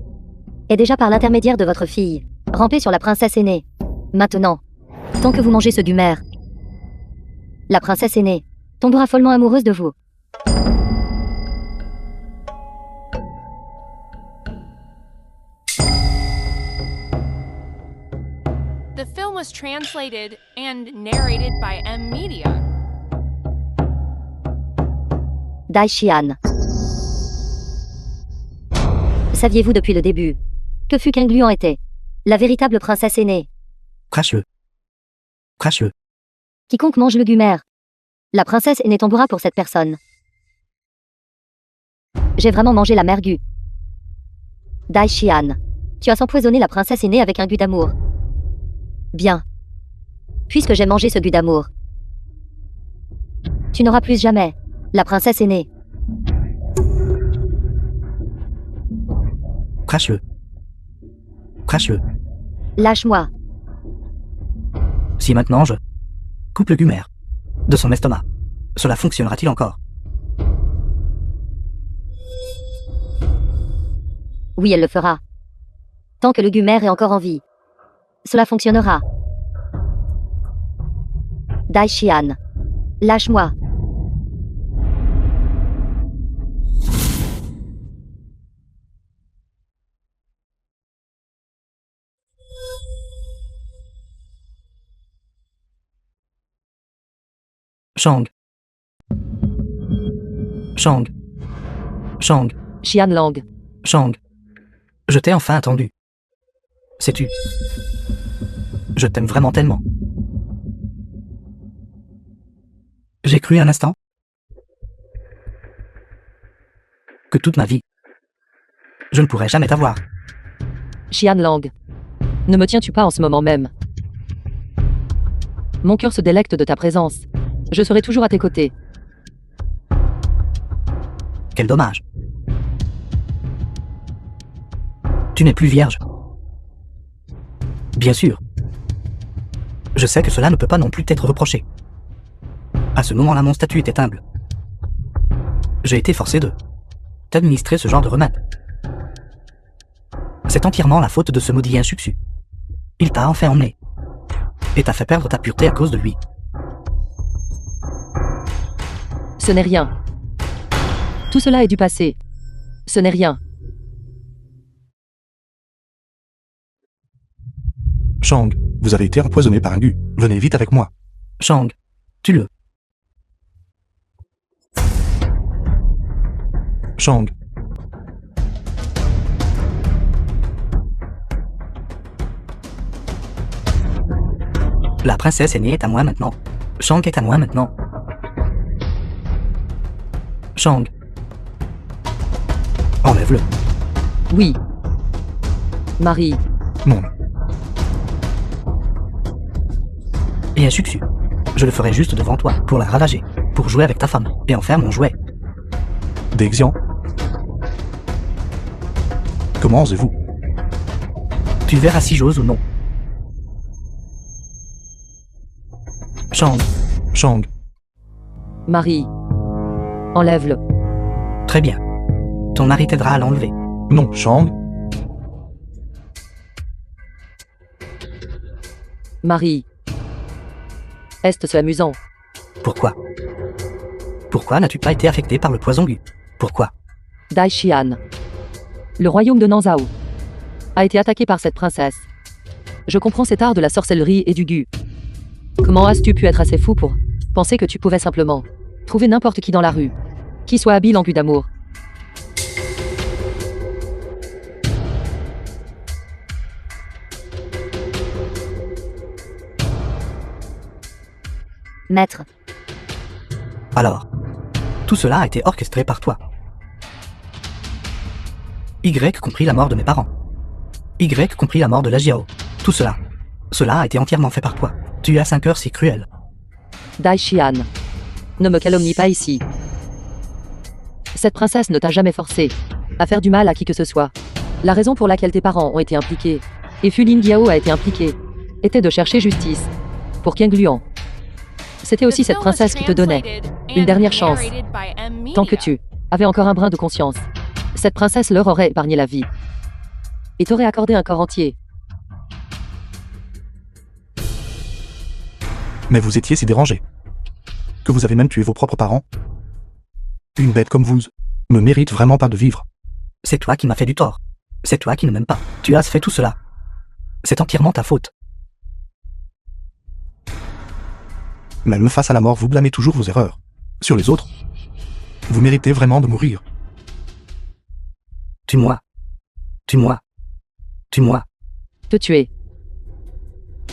est déjà par l'intermédiaire de votre fille, rampé sur la princesse aînée. Maintenant, tant que vous mangez ce gumer, la princesse aînée tombera follement amoureuse de vous. The film was translated and narrated by M Media. Dai Xian. Saviez-vous depuis le début que Fu Kengluan était la véritable princesse aînée? Crache-le. Crache-le. Quiconque mange le gumer, la princesse aînée tombera pour cette personne. J'ai vraiment mangé la mère gu. Dai Xian. Tu as empoisonné la princesse aînée avec un gu d'amour. Bien. Puisque j'ai mangé ce gu d'amour, tu n'auras plus jamais la princesse aînée. Crache-le. Crache-le. Lâche-moi. Si maintenant je coupe le gumer de son estomac, cela fonctionnera-t-il encore? Oui, elle le fera. Tant que le gumer est encore en vie, cela fonctionnera. Dai Xian. Lâche-moi. Shang. Shang. Shang. Xian Lang. Shang. Je t'ai enfin attendu. Sais-tu? Je t'aime vraiment tellement. J'ai cru un instant que toute ma vie, je ne pourrais jamais t'avoir. Xian Lang. Ne me tiens-tu pas en ce moment même? Mon cœur se délecte de ta présence. Je serai toujours à tes côtés. Quel dommage. Tu n'es plus vierge. Bien sûr. Je sais que cela ne peut pas non plus t'être reproché. À ce moment-là, mon statut était humble. J'ai été forcé de t'administrer ce genre de remède. C'est entièrement la faute de ce maudit insuccu. Il t'a enfin emmené et t'a fait perdre ta pureté à cause de lui. Ce n'est rien. Tout cela est du passé. Ce n'est rien. Shang, vous avez été empoisonné par un gu. Venez vite avec moi. Shang, tue-le. Shang. La princesse aînée est à moi maintenant. Shang est à moi maintenant. Shang. Enlève-le. Oui. Marie. Non. Et un succès. Je le ferai juste devant toi, pour la ravager, pour jouer avec ta femme, et en faire mon jouet. Déxian. Comment osez-vous? Tu verras si j'ose ou non. Shang, Shang, Marie. Enlève-le. très bien. Ton mari t'aidera à l'enlever. non, Shang, Marie. Est-ce amusant? Pourquoi? Pourquoi n'as-tu pas été affecté par le poison Gu? Pourquoi? Daishian. Le royaume de Nanzhao a été attaqué par cette princesse. Je comprends cet art de la sorcellerie et du gu. Comment as-tu pu être assez fou pour penser que tu pouvais simplement trouver n'importe qui dans la rue, qui soit habile en gu d'amour? Maître, Alors, tout cela a été orchestré par toi. Y compris la mort de mes parents. Y compris la mort de la Jiao. Tout cela. Cela a été entièrement fait par toi. Tu as un cœur si cruel. Daishian. Ne me calomnie pas ici. Cette princesse ne t'a jamais forcé à faire du mal à qui que ce soit. La raison pour laquelle tes parents ont été impliqués, et Fulin Giao a été impliqué, était de chercher justice pour Qiang Luan. C'était aussi cette princesse qui te donnait une dernière chance. Tant que tu avais encore un brin de conscience, cette princesse leur aurait épargné la vie et t'aurait accordé un corps entier. mais vous étiez si dérangé. Que vous avez même tué vos propres parents. Une bête comme vous me mérite vraiment pas de vivre. C'est toi qui m'as fait du tort. C'est toi qui ne m'aimes pas. Tu as fait tout cela. C'est entièrement ta faute. Même face à la mort, vous blâmez toujours vos erreurs. Sur les autres, vous méritez vraiment de mourir. Tue-moi. Tue-moi. Tue-moi. Te tuer.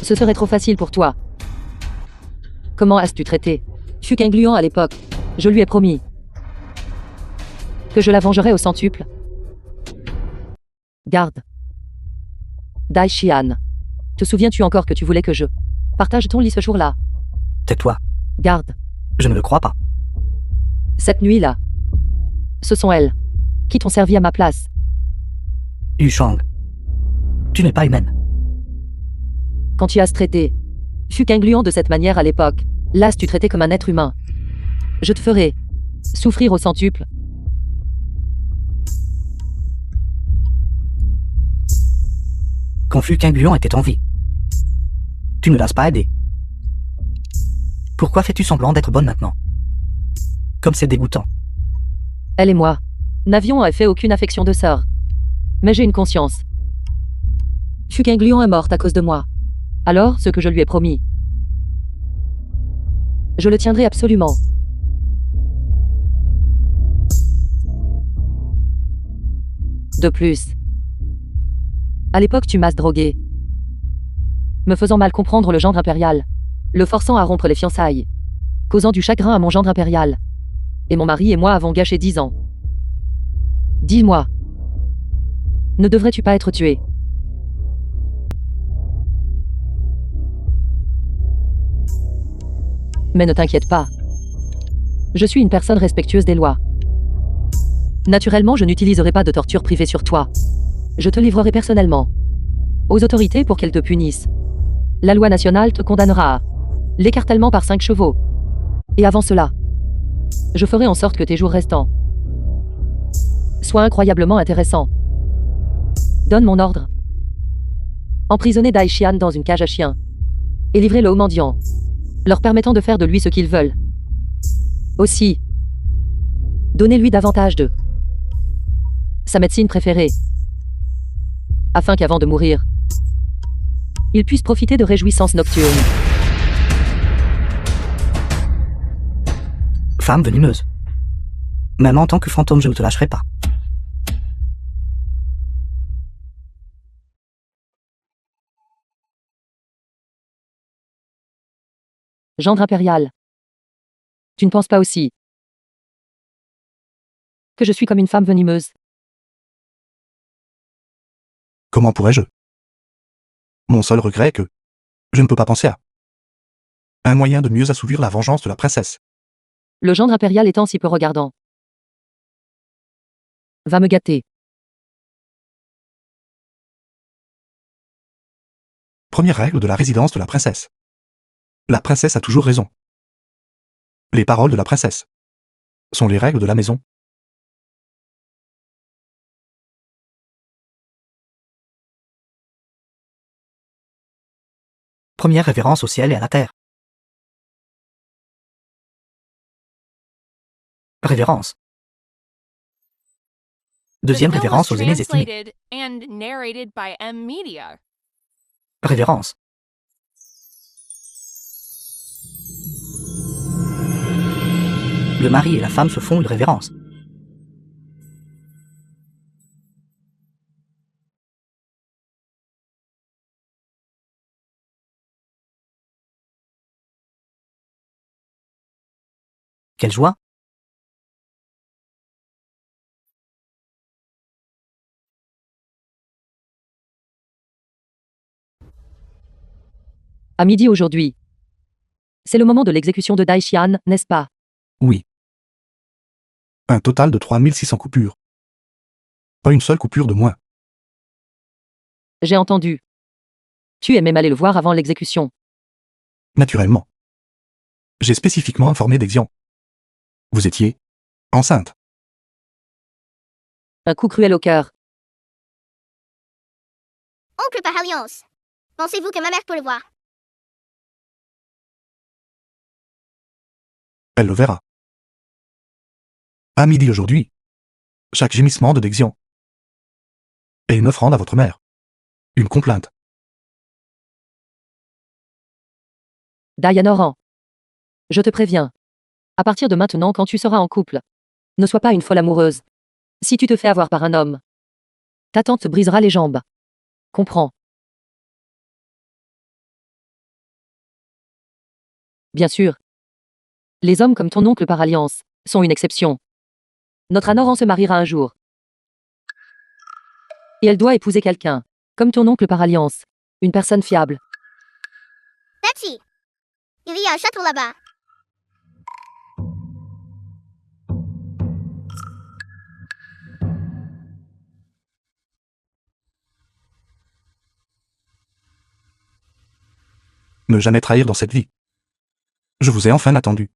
Ce serait trop facile pour toi. Comment as-tu traité Fu Qiang à l'époque? Je lui ai promis que je la vengerai au centuple. Garde. Daishian. Te souviens-tu encore que tu voulais que je partage ton lit ce jour-là? Tais-toi. Garde. Je ne le crois pas. Cette nuit-là, ce sont elles qui t'ont servi à ma place. Yu Shang. Tu n'es pas humaine. Quand tu as traité Fu Qiang de cette manière à l'époque, l'as-tu traité comme un être humain? Je te ferai souffrir au centuple. Quand Fu Qiang était en vie. Tu ne l'as pas aidé. Pourquoi fais-tu semblant d'être bonne maintenant? Comme c'est dégoûtant. Elle et moi n'avions fait aucune affection de sœur. Mais j'ai une conscience. Fu Qiang est morte à cause de moi. Alors, ce que je lui ai promis, je le tiendrai absolument. De plus, à l'époque tu m'as drogué, me faisant mal comprendre le gendre impérial, le forçant à rompre les fiançailles, causant du chagrin à mon gendre impérial. Et mon mari et moi avons gâché 10 ans. Dis-moi, ne devrais-tu pas être tué? Mais ne t'inquiète pas. Je suis une personne respectueuse des lois. Naturellement, je n'utiliserai pas de torture privée sur toi. Je te livrerai personnellement aux autorités pour qu'elles te punissent. La loi nationale te condamnera à l'écartèlement par 5 chevaux. Et avant cela, je ferai en sorte que tes jours restants soient incroyablement intéressants. Donne mon ordre. Emprisonner Daishian dans une cage à chiens et livrer-le aux mendiants, leur permettant de faire de lui ce qu'ils veulent. Aussi, donnez-lui davantage de sa médecine préférée, afin qu'avant de mourir, il puisse profiter de réjouissances nocturnes. Femme venimeuse. Même en tant que fantôme, je ne te lâcherai pas. Gendre impérial. Tu ne penses pas aussi que je suis comme une femme venimeuse? Comment pourrais-je? Mon seul regret est que je ne peux pas penser à un moyen de mieux assouvir la vengeance de la princesse. Le gendre impérial étant si peu regardant. Va me gâter. Première règle de la résidence de la princesse. La princesse a toujours raison. Les paroles de la princesse sont les règles de la maison. Première révérence au ciel et à la terre. Révérence. The Deuxième film was révérence aux aînés estimés. translated and narrated by M Media. Révérence. Le mari et la femme se font une révérence. Quelle joie! À midi aujourd'hui. C'est le moment de l'exécution de Dai Xian, n'est-ce pas? Oui. Un total de 3600 coupures. Pas une seule coupure de moins. J'ai entendu. Tu es même allé le voir avant l'exécution. Naturellement. J'ai spécifiquement informé d'Exian. Vous étiez enceinte. Un coup cruel au cœur. Oncle par alliance. Pensez-vous que ma mère peut le voir? Elle le verra. À midi aujourd'hui. Chaque gémissement de Dexian. Et une offrande à votre mère. Une complainte. Diane Oran. Je te préviens. À partir de maintenant, quand tu seras en couple, ne sois pas une folle amoureuse. Si tu te fais avoir par un homme, ta tante te brisera les jambes. Comprends. Bien sûr. Les hommes comme ton oncle par alliance sont une exception. Notre Anoran se mariera un jour. Et elle doit épouser quelqu'un, comme ton oncle par alliance. Une personne fiable. Betsy! Il y a un château là-bas. Ne jamais trahir dans cette vie. Je vous ai enfin attendu.